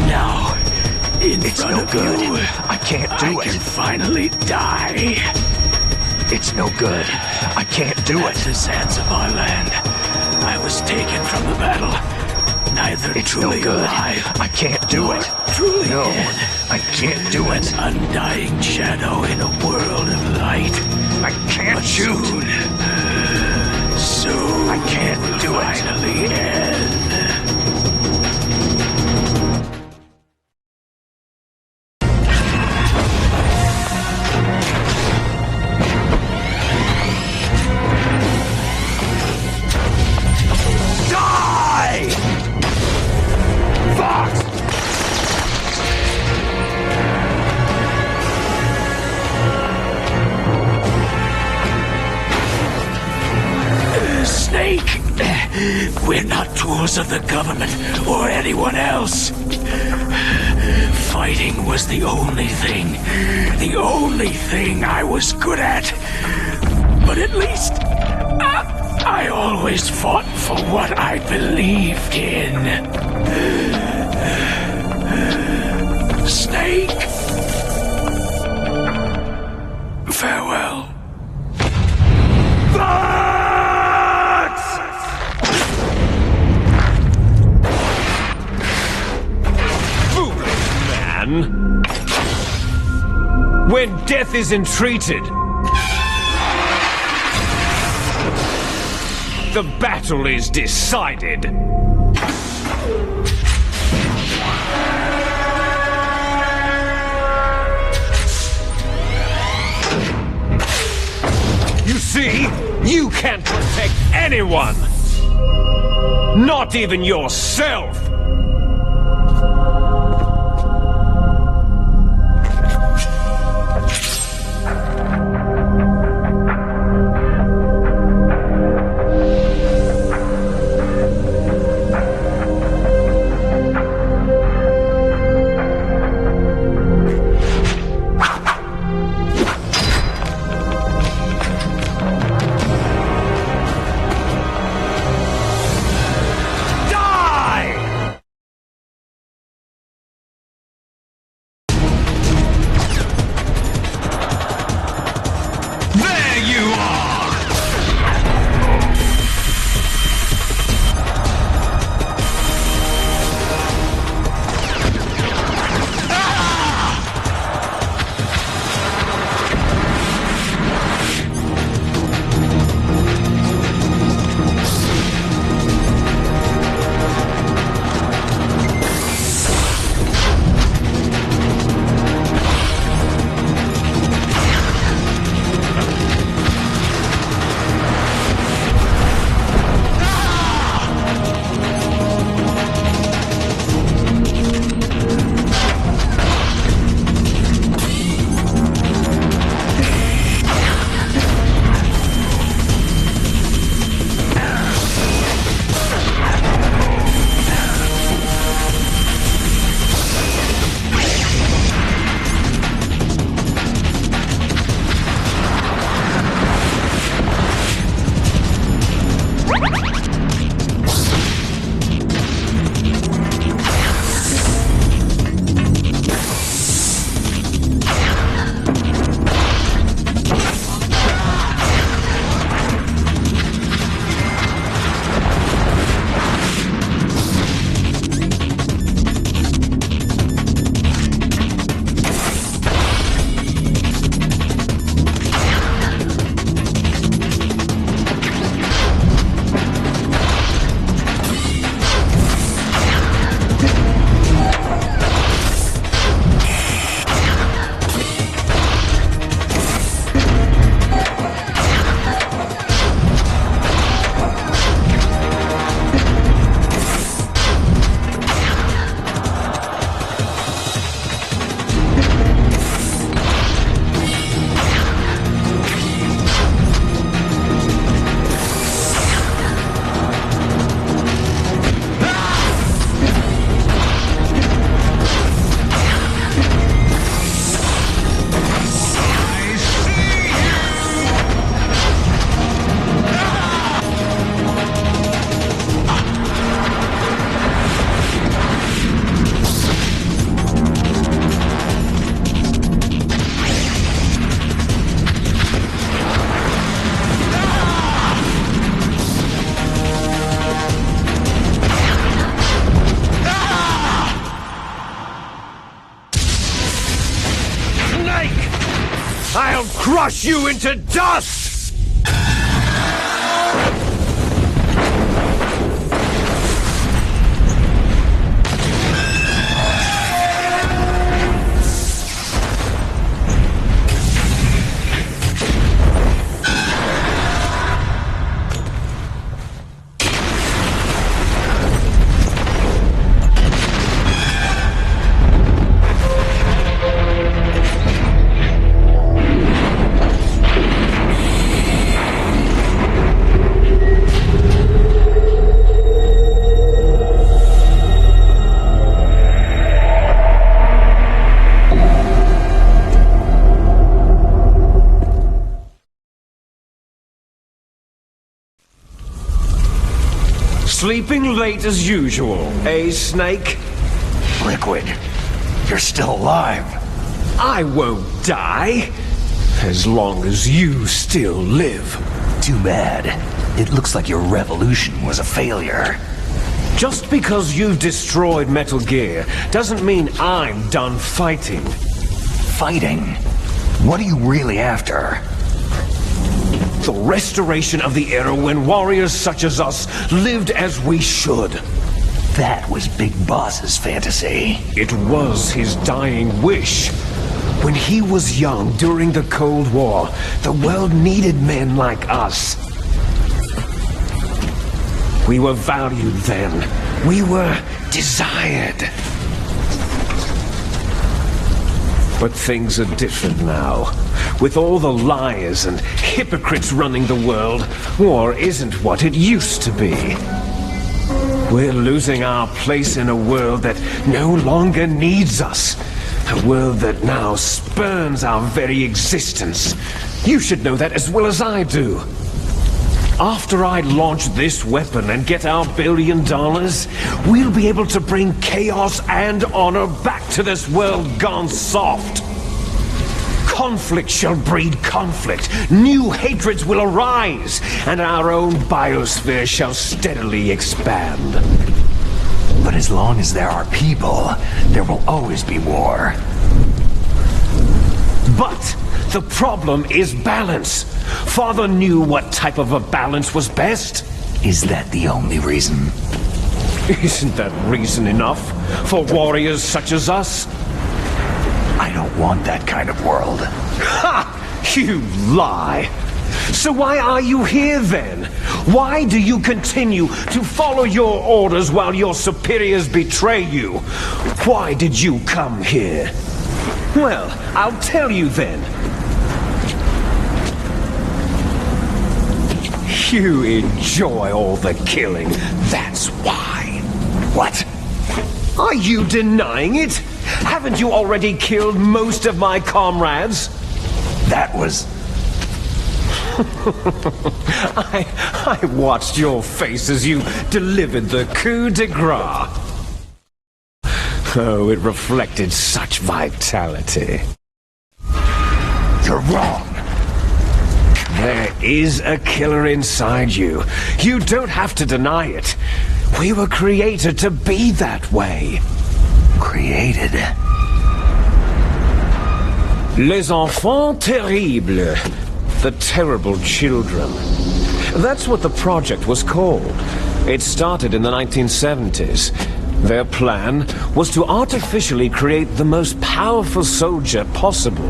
Now, in it's no do I it. can finally die. It's no good. I can't do At it. the Zanzibar land, I was taken from the battle. Neither It's truly no good. alive. I can't do nor it. Truly No, dead. I can't do it. An undying shadow in a world of light. I can't shoot. Soon I can't will do it. finally end. Die! Fox! Snake, we're not tools of the government or anyone else. Fighting was the only thing I was good at. But at least I always fought for what I believed in. Snake, farewell. Man. When death is entreated, the battle is decided. You see, you can't protect anyone. Not even yourself. crush you into dust! Sleeping late as usual, eh, Snake? Liquid, you're still alive. I won't die, as long as you still live. Too bad. It looks like your revolution was a failure. Just because you've destroyed Metal Gear doesn't mean I'm done fighting. Fighting? What are you really after? The restoration of the era when warriors such as us lived as we should. That was Big Boss's fantasy. It was his dying wish. When he was young during the Cold War, the world needed men like us. We were valued then. We were desired. But things are different now. With all the liars and hypocrites running the world, war isn't what it used to be. We're losing our place in a world that no longer needs us. A world that now spurns our very existence. You should know that as well as I do. After I launch this weapon and get our $1 billion, we'll be able to bring chaos and honor back to this world gone soft. Conflict shall breed conflict, new hatreds will arise, and our own biosphere shall steadily expand. But as long as there are people, there will always be war. But the problem is balance. Father knew what type of a balance was best. Is that the only reason? Isn't that reason enough for warriors such as us? I don't want that kind of world. Ha! You lie! So why are you here then? Why do you continue to follow your orders while your superiors betray you? Why did you come here? Well, I'll tell you then. You enjoy all the killing, that's why. What? Are you denying it? Haven't you already killed most of my comrades? That was... I watched your face as you delivered the coup de grace. Oh, it reflected such vitality. You're wrong. There is a killer inside you. You don't have to deny it. We were created to be that way. Created? Les enfants terribles. The terrible children. That's what the project was called. It started in the 1970s. Their plan was to artificially create the most powerful soldier possible.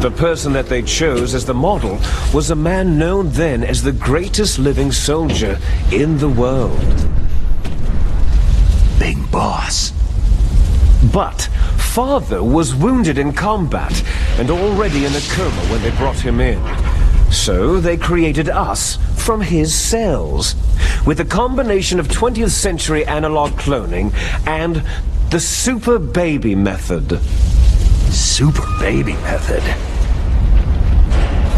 The person that they chose as the model was a man known then as the greatest living soldier in the world. Big Boss. But Father was wounded in combat and already in a coma when they brought him in. So they created us from his cells, with a combination of 20th century analog cloning and the super baby method. Super baby method?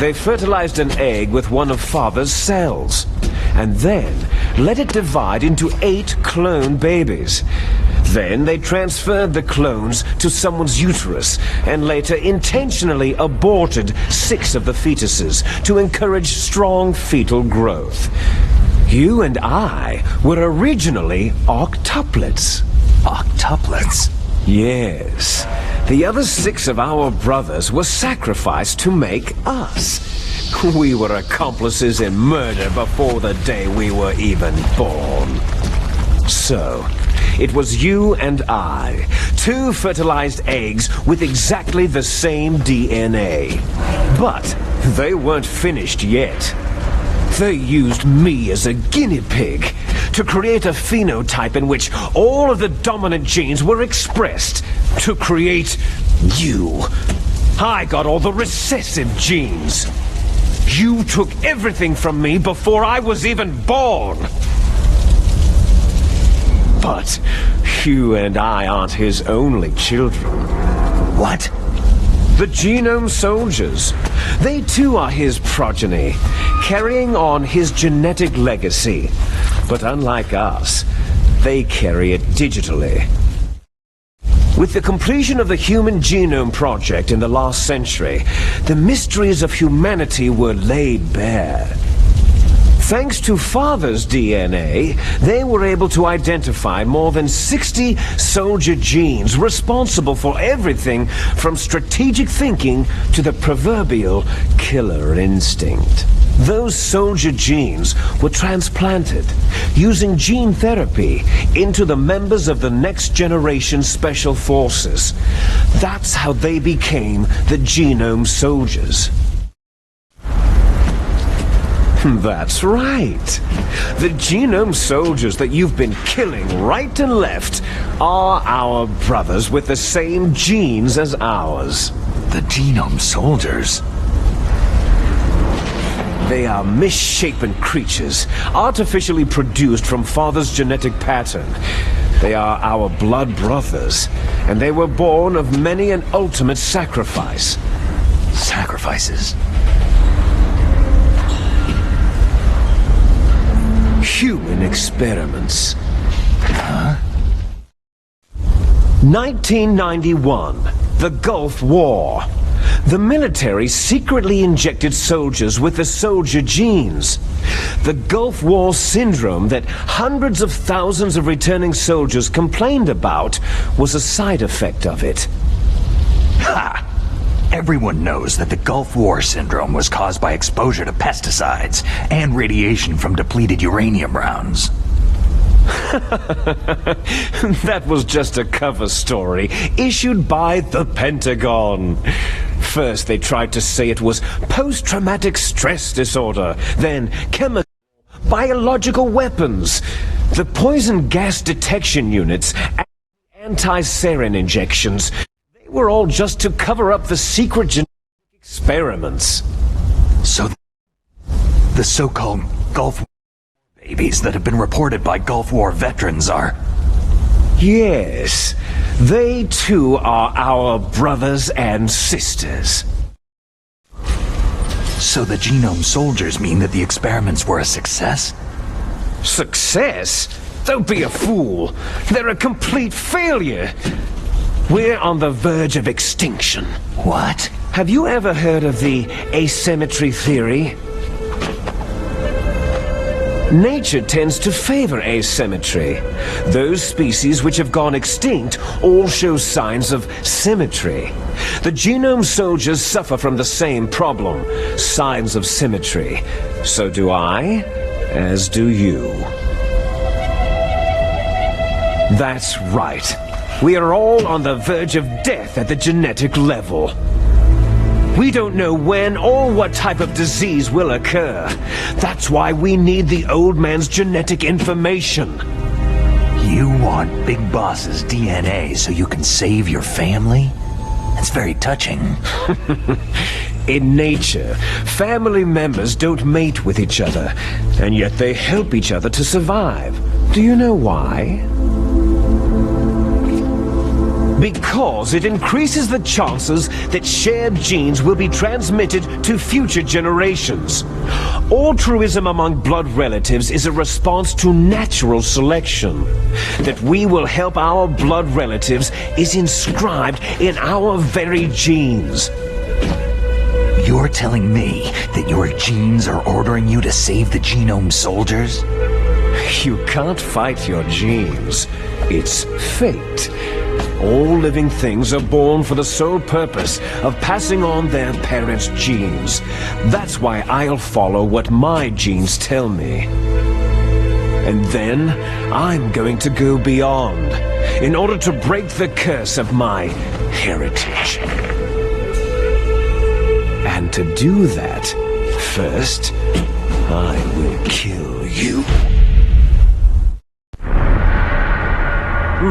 They fertilized an egg with one of Father's cells, and then let it divide into 8 clone babies. Then they transferred the clones to someone's uterus, and later intentionally aborted 6 of the fetuses to encourage strong fetal growth. You and I were originally octuplets. Octuplets? Yes. The other 6 of our brothers were sacrificed to make us. We were accomplices in murder before the day we were even born. So, it was you and I, 2 fertilized eggs with exactly the same DNA. But they weren't finished yet. They used me as a guinea pig to create a phenotype in which all of the dominant genes were expressed to create you. I got all the recessive genes. You took everything from me before I was even born. But you and I aren't his only children. What? The Genome Soldiers. They too are his progeny, carrying on his genetic legacy. But unlike us, they carry it digitally. With the completion of the Human Genome Project in the last century, the mysteries of humanity were laid bare. Thanks to Father's DNA, they were able to identify more than 60 soldier genes responsible for everything from strategic thinking to the proverbial killer instinct. Those soldier genes were transplanted using gene therapy into the members of the next generation special forces. That's how they became the Genome Soldiers. That's right. The Genome Soldiers that you've been killing right and left are our brothers with the same genes as ours. The Genome Soldiers? They are misshapen creatures, artificially produced from Father's genetic pattern. They are our blood brothers, and they were born of many an ultimate sacrifice. Sacrifices? Human experiments. Huh? 1991, the Gulf War. The military secretly injected soldiers with the soldier genes. The Gulf War syndrome that hundreds of thousands of returning soldiers complained about was a side effect of it. Ha! Everyone knows that the Gulf War syndrome was caused by exposure to pesticides and radiation from depleted uranium rounds. That was just a cover story issued by the Pentagon. First, they tried to say it was post-traumatic stress disorder, then chemical, biological weapons. The poison gas detection units, and anti-sarin injections, they were all just to cover up the secret genetic experiments. So the so-called Gulf War babies that have been reported by Gulf War veterans are... Yes, they too are our brothers and sisters. So the Genome Soldiers mean that the experiments were a success? Success? Don't be a fool. They're a complete failure. We're on the verge of extinction. What? Have you ever heard of the asymmetry theory? Nature tends to favor asymmetry. Those species which have gone extinct all show signs of symmetry. The Genome Soldiers suffer from the same problem, signs of symmetry. So do I, as do you. That's right. We are all on the verge of death at the genetic level. We don't know when or what type of disease will occur. That's why we need the old man's genetic information. You want Big Boss's DNA so you can save your family? That's very touching. In nature, family members don't mate with each other, and yet they help each other to survive. Do you know why? Because it increases the chances that shared genes will be transmitted to future generations. Altruism among blood relatives is a response to natural selection. That we will help our blood relatives is inscribed in our very genes. You're telling me that your genes are ordering you to save the Genome Soldiers? You can't fight your genes. It's fate. All living things are born for the sole purpose of passing on their parents' genes. That's why I'll follow what my genes tell me. And then, I'm going to go beyond, in order to break the curse of my heritage. And to do that, first, I will kill you.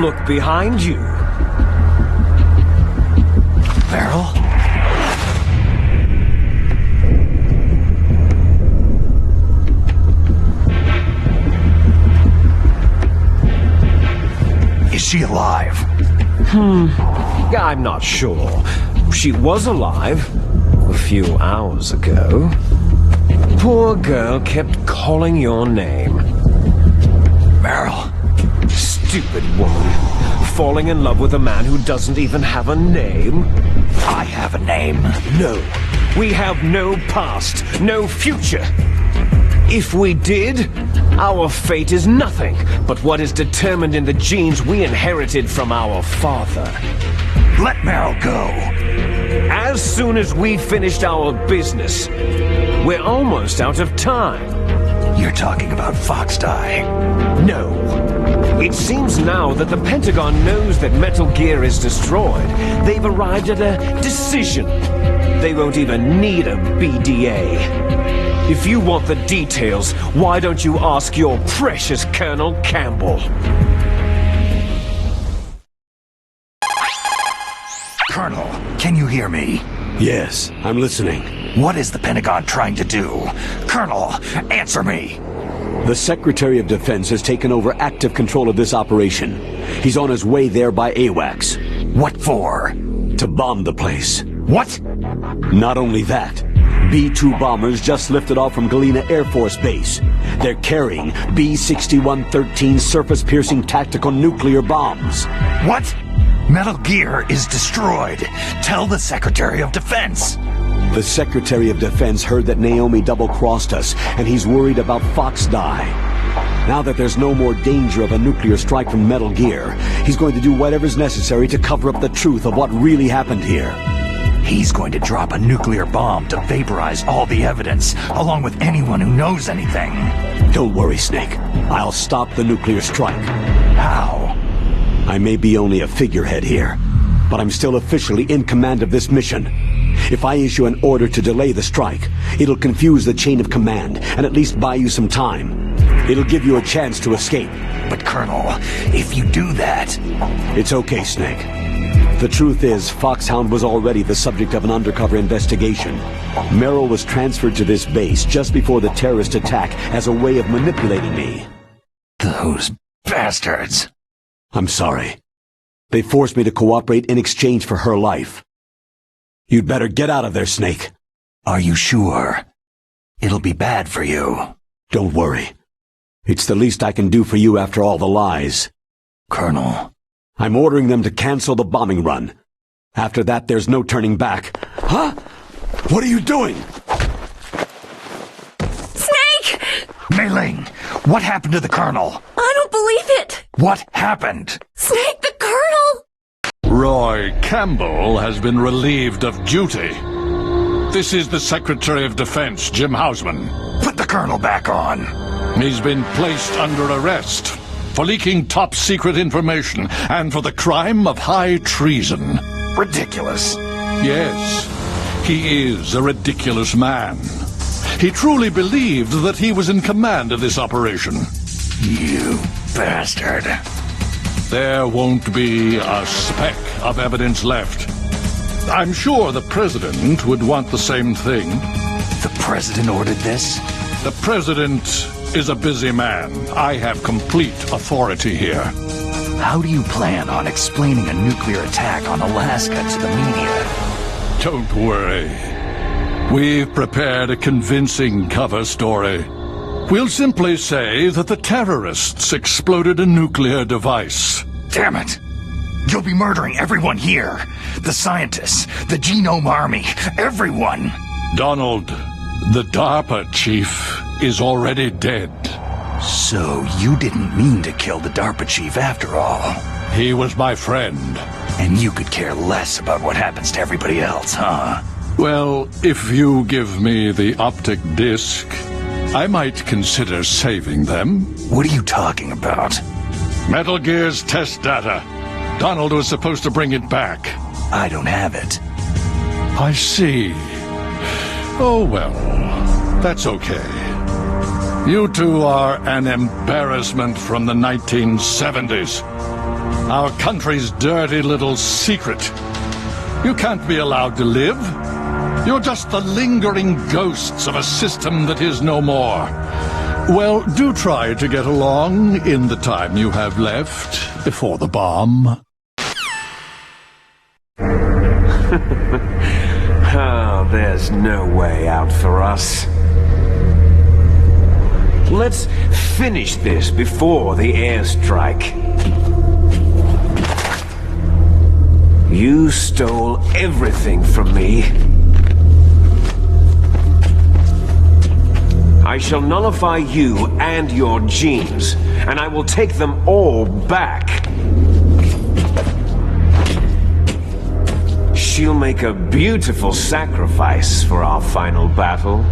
Look behind you. Beryl? Is she alive? I'm not sure. She was alive a few hours ago. Poor girl kept calling your name. Beryl. Stupid woman. Falling in love with a man who doesn't even have a name. I have a name. No. We have no past, no future. If we did, our fate is nothing but what is determined in the genes we inherited from our father. Let Beryl go. As soon as we finished our business, we're almost out of time. You're talking about FoxDie. No. It seems now that the Pentagon knows that Metal Gear is destroyed. They've arrived at a decision. They won't even need a BDA. If you want the details, why don't you ask your precious Colonel Campbell? Colonel, can you hear me? Yes, I'm listening. What is the Pentagon trying to do? Colonel, answer me! The Secretary of Defense has taken over active control of this operation. He's on his way there by AWACS. What for? To bomb the place. What? Not only that, B-2 bombers just lifted off from Galena Air Force Base. They're carrying B-6113 surface-piercing tactical nuclear bombs. What? Metal Gear is destroyed. Tell the Secretary of Defense. The Secretary of Defense heard that Naomi double-crossed us, and he's worried about FoxDie. Now that there's no more danger of a nuclear strike from Metal Gear, he's going to do whatever's necessary to cover up the truth of what really happened here. He's going to drop a nuclear bomb to vaporize all the evidence, along with anyone who knows anything. Don't worry, Snake. I'll stop the nuclear strike. How? I may be only a figurehead here, but I'm still officially in command of this mission. If I issue an order to delay the strike, it'll confuse the chain of command and at least buy you some time. It'll give you a chance to escape. But Colonel, if you do that... It's okay, Snake. The truth is, Foxhound was already the subject of an undercover investigation. Merrill was transferred to this base just before the terrorist attack as a way of manipulating me. Those bastards. I'm sorry. They forced me to cooperate in exchange for her life. You'd better get out of there, Snake. Are you sure? It'll be bad for you. Don't worry. It's the least I can do for you after all the lies. Colonel. I'm ordering them to cancel the bombing run. After that, there's no turning back. Huh? What are you doing? Snake! Mei Ling, what happened to the Colonel? I don't believe it! What happened? Snake, the Colonel! Roy Campbell has been relieved of duty. This is the Secretary of Defense, Jim Hausman. Put the Colonel back on. He's been placed under arrest for leaking top-secret information and for the crime of high treason. Ridiculous. Yes, he is a ridiculous man. He truly believed that he was in command of this operation. You bastard. There won't be a speck of evidence left. I'm sure the President would want the same thing. The President ordered this? The President is a busy man. I have complete authority here. How do you plan on explaining a nuclear attack on Alaska to the media? Don't worry. We've prepared a convincing cover story. We'll simply say that the terrorists exploded a nuclear device. Damn it! You'll be murdering everyone here. The scientists, the Genome Army, everyone. Donald, the DARPA chief is already dead. So you didn't mean to kill the DARPA chief after all. He was my friend. And you could care less about what happens to everybody else, huh? Well, if you give me the optic disc, I might consider saving them. What are you talking about? Metal Gear's test data. Donald was supposed to bring it back. I don't have it. I see. Oh well, that's okay. You two are an embarrassment from the 1970s. Our country's dirty little secret. You can't be allowed to live. You're just the lingering ghosts of a system that is no more. Well, do try to get along in the time you have left before the bomb. Oh, there's no way out for us. Let's finish this before the airstrike. You stole everything from me. I shall nullify you and your genes, and I will take them all back. She'll make a beautiful sacrifice for our final battle.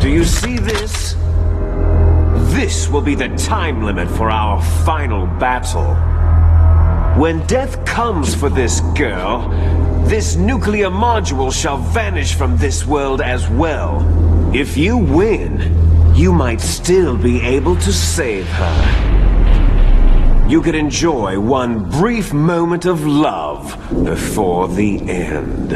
Do you see this? This will be the time limit for our final battle. When death comes for this girl, this nuclear module shall vanish from this world as well. If you win, you might still be able to save her. You could enjoy one brief moment of love before the end.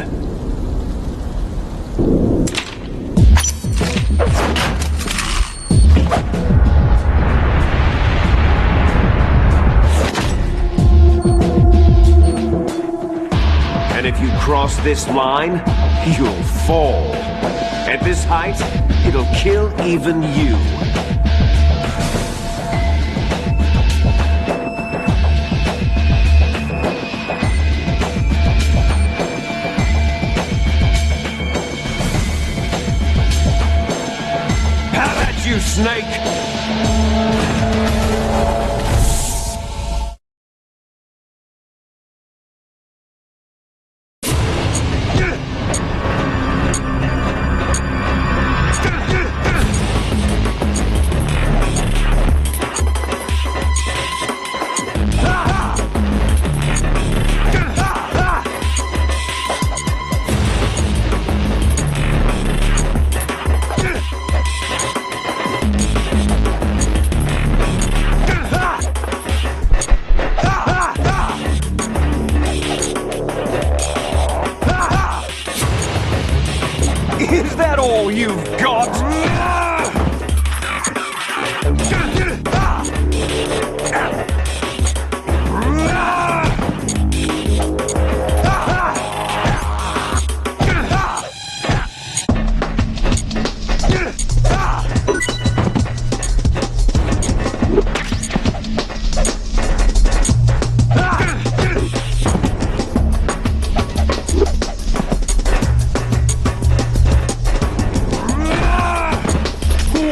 And if you cross this line, you'll fall. At this height, it'll kill even you. Have at you, Snake! Is that all you've got?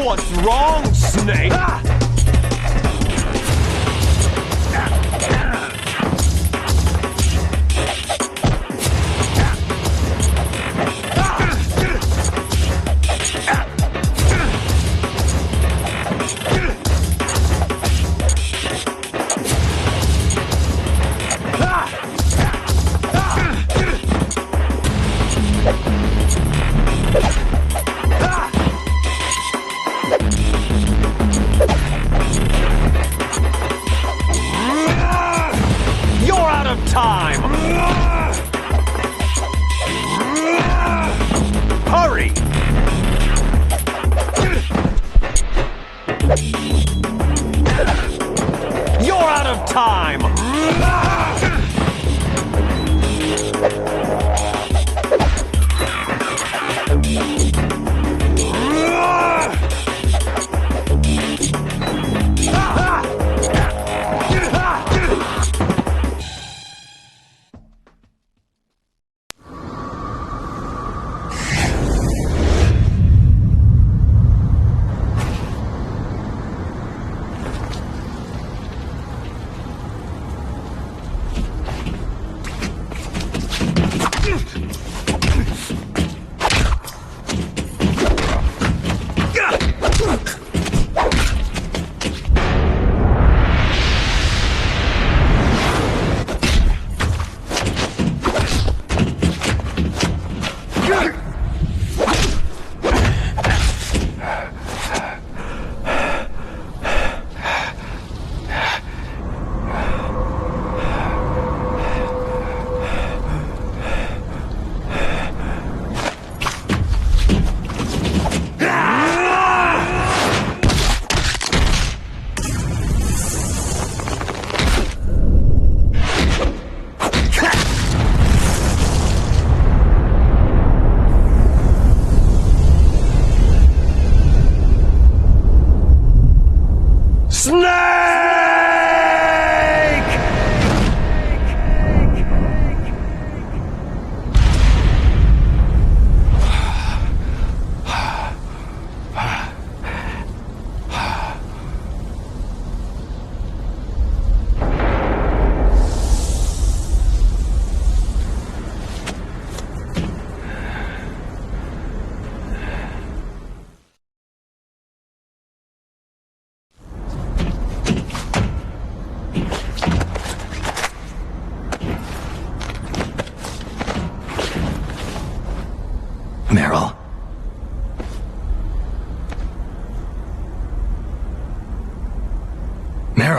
What's wrong, Snake? Time! Hurry! You're out of time!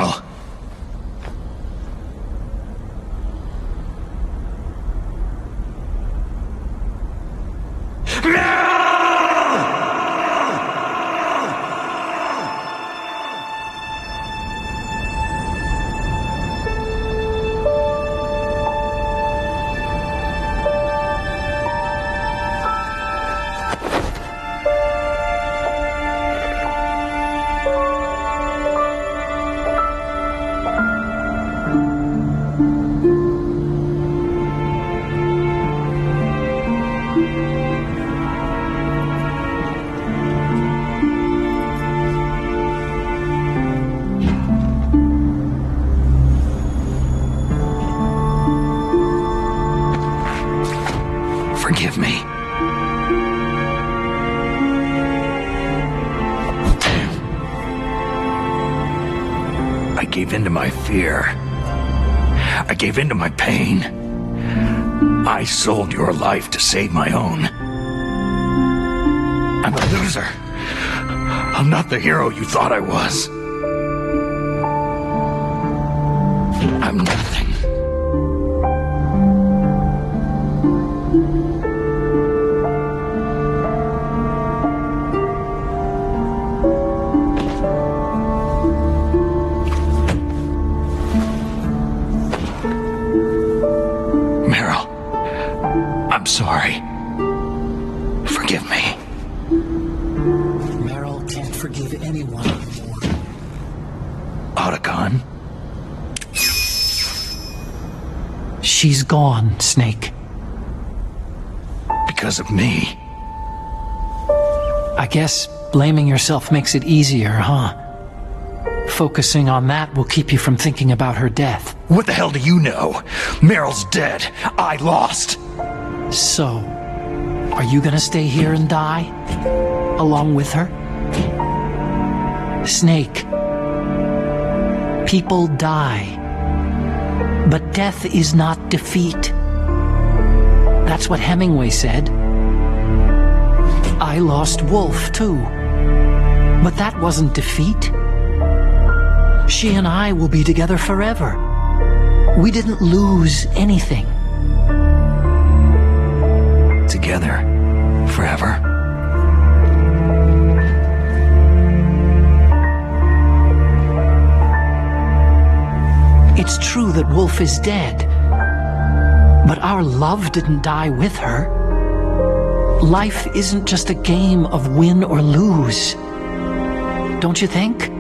Meryl. Forgive me. I gave in to my fear. I gave in to my pain. I sold your life to save my own. I'm a loser. I'm not the hero you thought I was. I'm nothing. Meryl, I'm sorry. Forgive me. Meryl can't forgive anyone anymore. Otacon? She's gone, Snake. Because of me. I guess blaming yourself makes it easier, huh? Focusing on that will keep you from thinking about her death. What the hell do you know? Meryl's dead. I lost. So, are you gonna stay here and die? Along with her? Snake. People die. But death is not defeat. That's what Hemingway said. I lost Wolf, too. But that wasn't defeat. She and I will be together forever. We didn't lose anything. Together. Forever. It's true that Wolf is dead. But our love didn't die with her. Life isn't just a game of win or lose. Don't you think?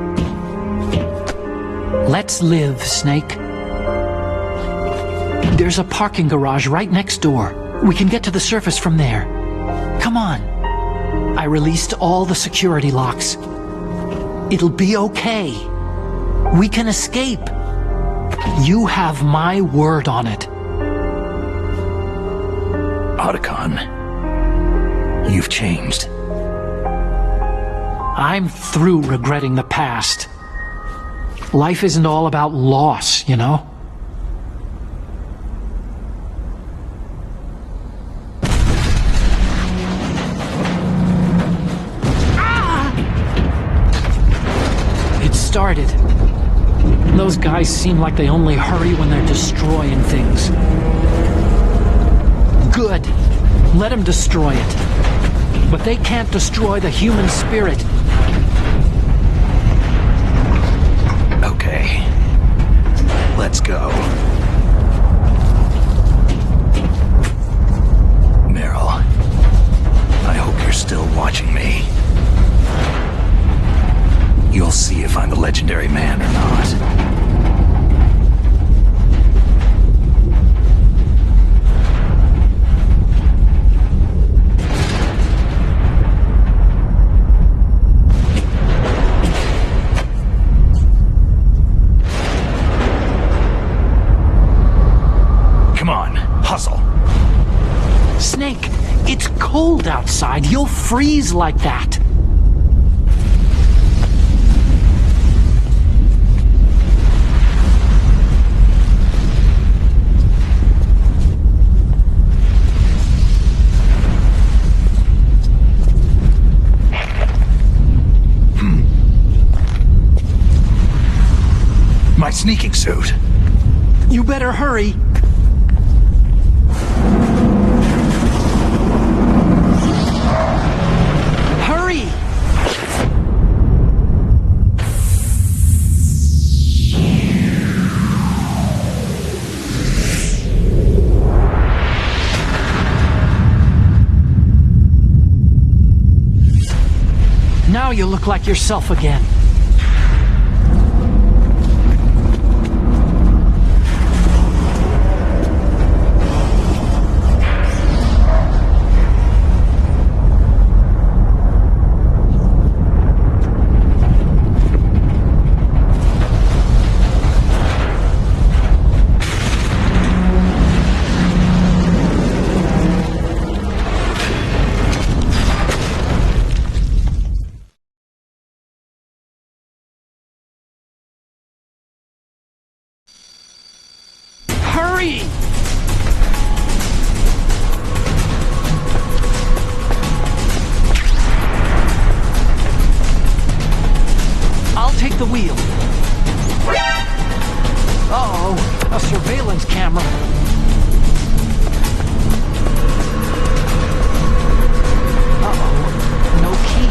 Let's live, Snake. There's a parking garage right next door. We can get to the surface from there. Come on. I released all the security locks. It'll be okay. We can escape. You have my word on it. Otacon, you've changed. I'm through regretting the past. Life isn't all about loss, you know? It started. Those guys seem like they only hurry when they're destroying things. Good. Let them destroy it. But they can't destroy the human spirit. Okay. Let's go. Meryl, I hope you're still watching me. You'll see if I'm the legendary man or not. Snake, it's cold outside. You'll freeze like that. my sneaking suit. You better hurry. Hurry! Now you look like yourself again. Hurry! I'll take the wheel. Uh-oh, a surveillance camera. Uh-oh, no key.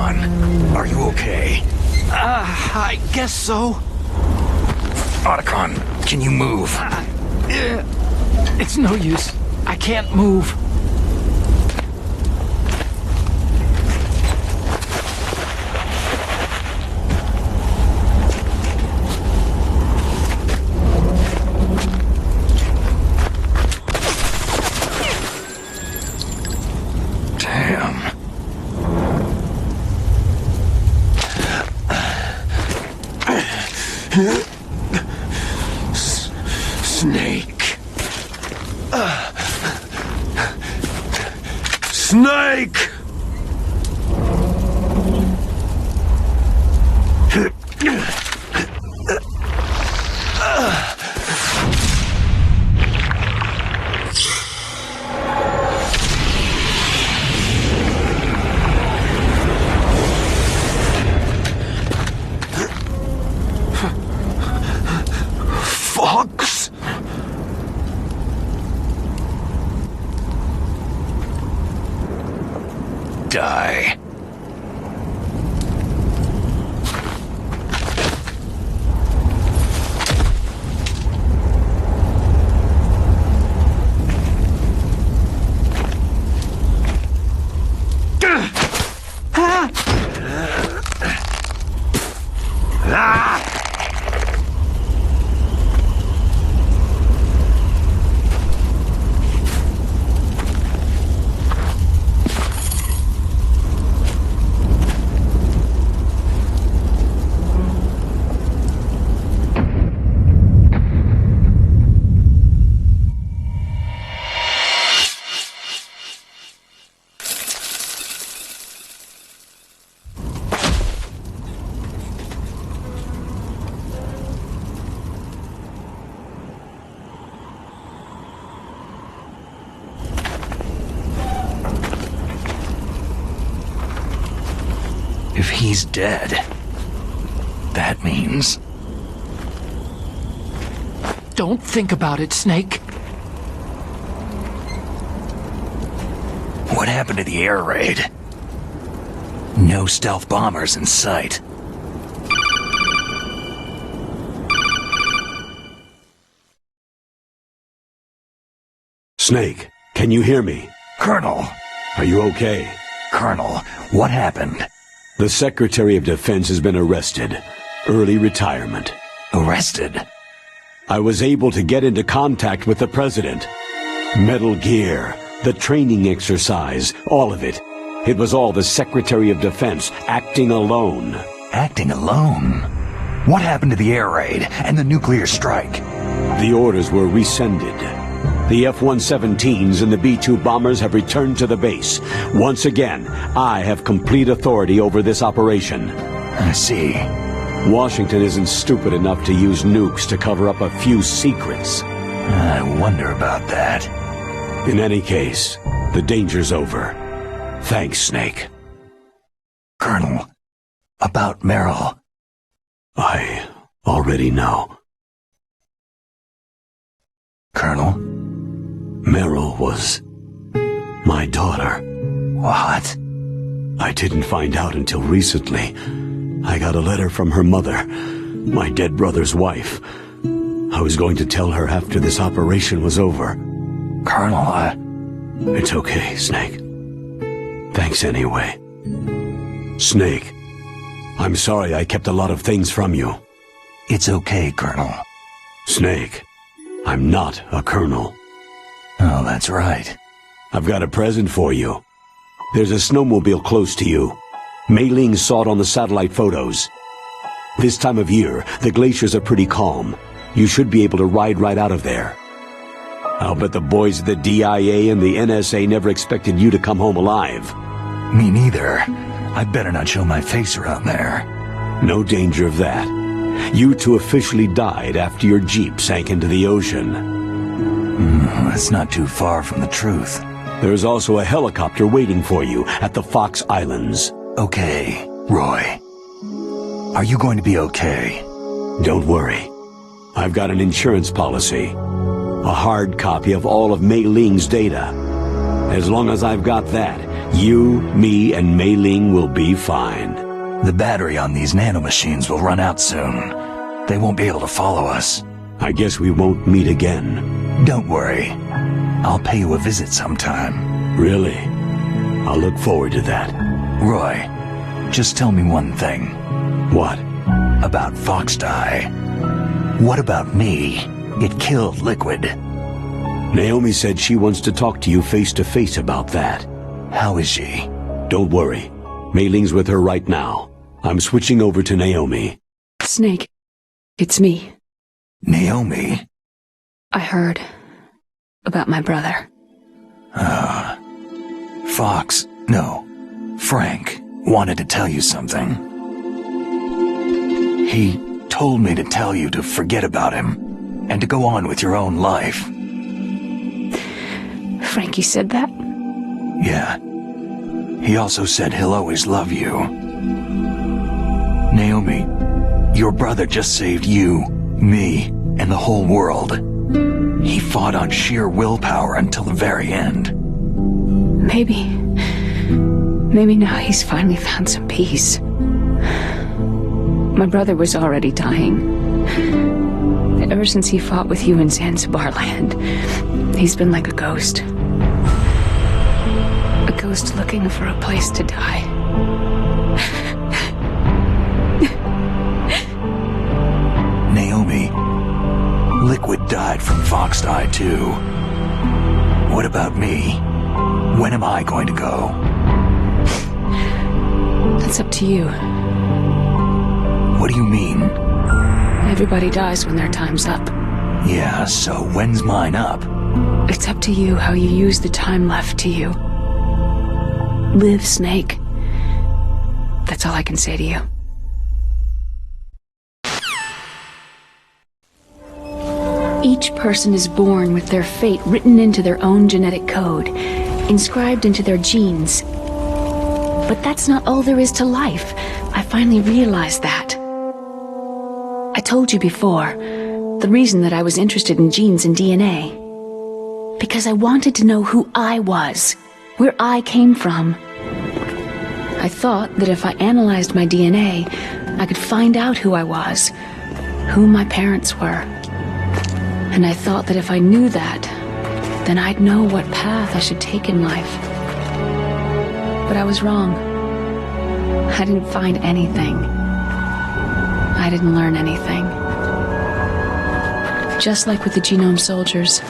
Otacon, are you okay? I guess so. Otacon, can you move? It's no use. I can't move. Snake. Snake! Fox? Die. If he's dead, that means... Don't think about it, Snake. What happened to the air raid? No stealth bombers in sight. Snake, can you hear me? Colonel! Are you okay? Colonel, what happened? The Secretary of Defense has been arrested. Early retirement. Arrested? I was able to get into contact with the President. Metal Gear, the training exercise, all of it. It was all the Secretary of Defense acting alone. Acting alone? What happened to the air raid and the nuclear strike? The orders were rescinded. The F-117s and the B-2 bombers have returned to the base. Once again, I have complete authority over this operation. I see. Washington isn't stupid enough to use nukes to cover up a few secrets. I wonder about that. In any case, the danger's over. Thanks, Snake. Colonel, about Meryl. I already know. Colonel? Meryl was my daughter. What? I didn't find out until recently. I got a letter from her mother, my dead brother's wife. I was going to tell her after this operation was over. Colonel, It's okay, Snake. Thanks anyway. Snake, I'm sorry I kept a lot of things from you. It's okay, Colonel. Snake, I'm not a colonel. Oh, that's right. I've got a present for you. There's a snowmobile close to you. Mei Ling saw it on the satellite photos. This time of year, the glaciers are pretty calm. You should be able to ride right out of there. I'll bet the boys at the DIA and the NSA never expected you to come home alive. Me neither. I'd better not show my face around there. No danger of that. You two officially died after your Jeep sank into the ocean. That's not too far from the truth. There's also a helicopter waiting for you at the Fox Islands. Okay, Roy. Are you going to be okay? Don't worry. I've got an insurance policy. A hard copy of all of Mei Ling's data. As long as I've got that, You, me, and Mei Ling will be fine. The battery on these nanomachines will run out soon. They won't be able to follow us. I guess we won't meet again. Don't worry. I'll pay you a visit sometime. Really? I'll look forward to that. Roy, just tell me one thing. What? About FoxDie. What about me? It killed Liquid. Naomi said she wants to talk to you face to face about that. How is she? Don't worry. Mei Ling's with her right now. I'm switching over to Naomi. Snake, it's me. Naomi? I heard about my brother. Frank wanted to tell you something. He told me to tell you to forget about him and to go on with your own life. Frankie said that? Yeah. He also said he'll always love you. Naomi, your brother just saved you, me, and the whole world. He fought on sheer willpower until the very end. Maybe now he's finally found some peace. My brother was already dying. Ever since he fought with you in Zanzibar land, he's been like a ghost. A ghost looking for a place to die. Naomi, Liquid died from FoxDie too. What about me? When am I going to go? That's up to you. What do you mean? Everybody dies when their time's up. Yeah, so when's mine up? It's up to you how you use the time left to you. Live, Snake. That's all I can say to you. Each person is born with their fate written into their own genetic code, inscribed into their genes. But that's not all there is to life. I finally realized that. I told you before, the reason that I was interested in genes and DNA. Because I wanted to know who I was, where I came from. I thought that if I analyzed my DNA, I could find out who I was, who my parents were. And I thought that if I knew that, then I'd know what path I should take in life. But I was wrong. I didn't find anything. I didn't learn anything. Just like with the genome soldiers,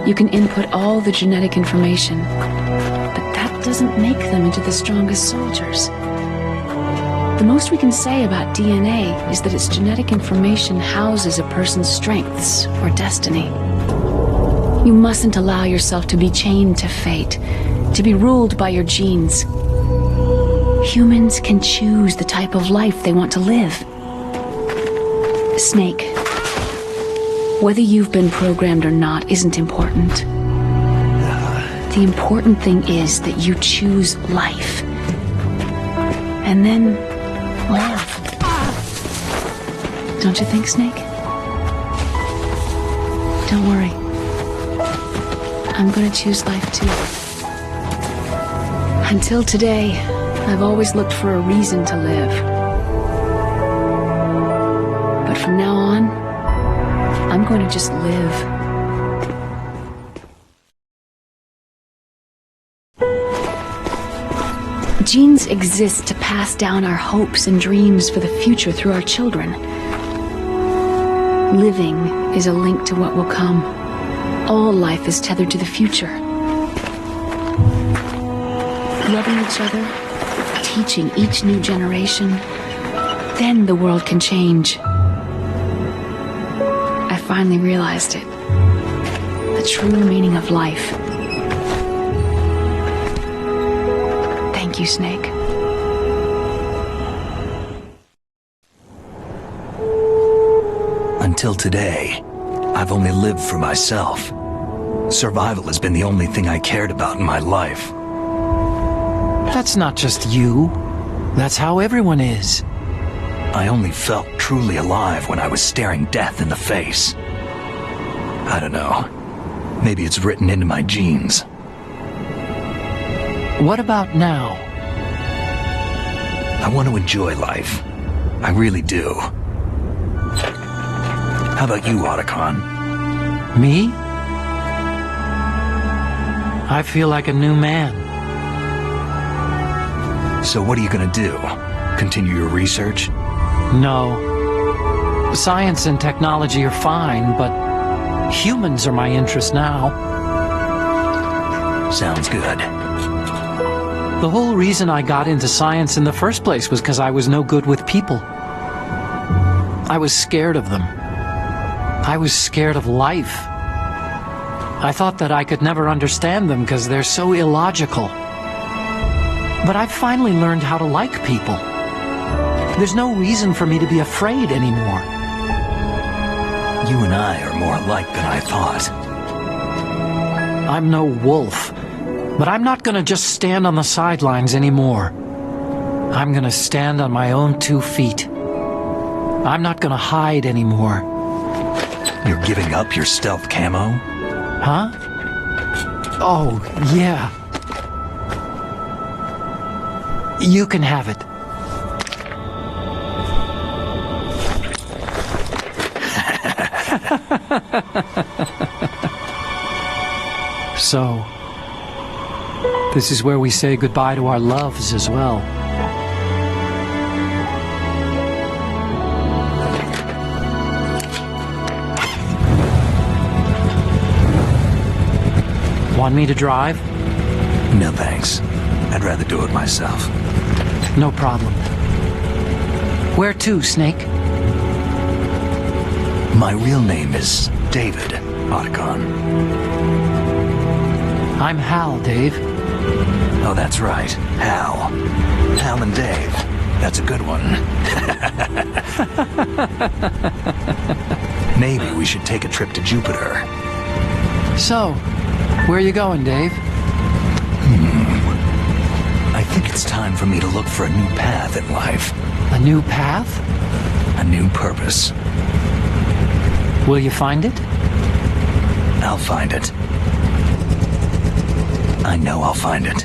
you can input all the genetic information, but that doesn't make them into the strongest soldiers. The most we can say about DNA is that its genetic information houses a person's strengths or destiny. You mustn't allow yourself to be chained to fate, to be ruled by your genes. Humans can choose the type of life they want to live. Snake, whether you've been programmed or not isn't important. The important thing is that you choose life. And then live. Don't you think, Snake? Don't worry. I'm gonna choose life too. Until today, I've always looked for a reason to live. But from now on, I'm going to just live. Genes exist to pass down our hopes and dreams for the future through our children. Living is a link to what will come. All life is tethered to the future. Loving each other, teaching each new generation, then the world can change. I finally realized it. The true meaning of life. Thank you, Snake. Until today, I've only lived for myself. Survival has been the only thing I cared about in my life. That's not just you. That's how everyone is. I only felt truly alive when I was staring death in the face. I don't know. Maybe it's written into my genes. What about now? I want to enjoy life. I really do. How about you, Otacon? Me? I feel like a new man. So what are you gonna do? Continue your research? No. Science and technology are fine, but humans are my interest now. Sounds good. The whole reason I got into science in the first place was because I was no good with people. I was scared of them. I was scared of life. I thought that I could never understand them because they're so illogical. But I've finally learned how to like people. There's no reason for me to be afraid anymore. You and I are more alike than I thought. I'm no wolf, but I'm not gonna just stand on the sidelines anymore. I'm gonna stand on my own 2 feet. I'm not gonna hide anymore. You're giving up your stealth camo? Huh? Oh, yeah. You can have it. So, this is where we say goodbye to our loves as well. Want me to drive? No thanks. I'd rather do it myself. No problem. Where to, Snake? My real name is David, Otacon. I'm Hal, Dave. Oh, that's right. Hal. Hal and Dave. That's a good one. Maybe we should take a trip to Jupiter. So, where are you going, Dave? I think it's time for me to look for a new path in life. A new path? A new purpose. Will you find it? I'll find it. I know I'll find it.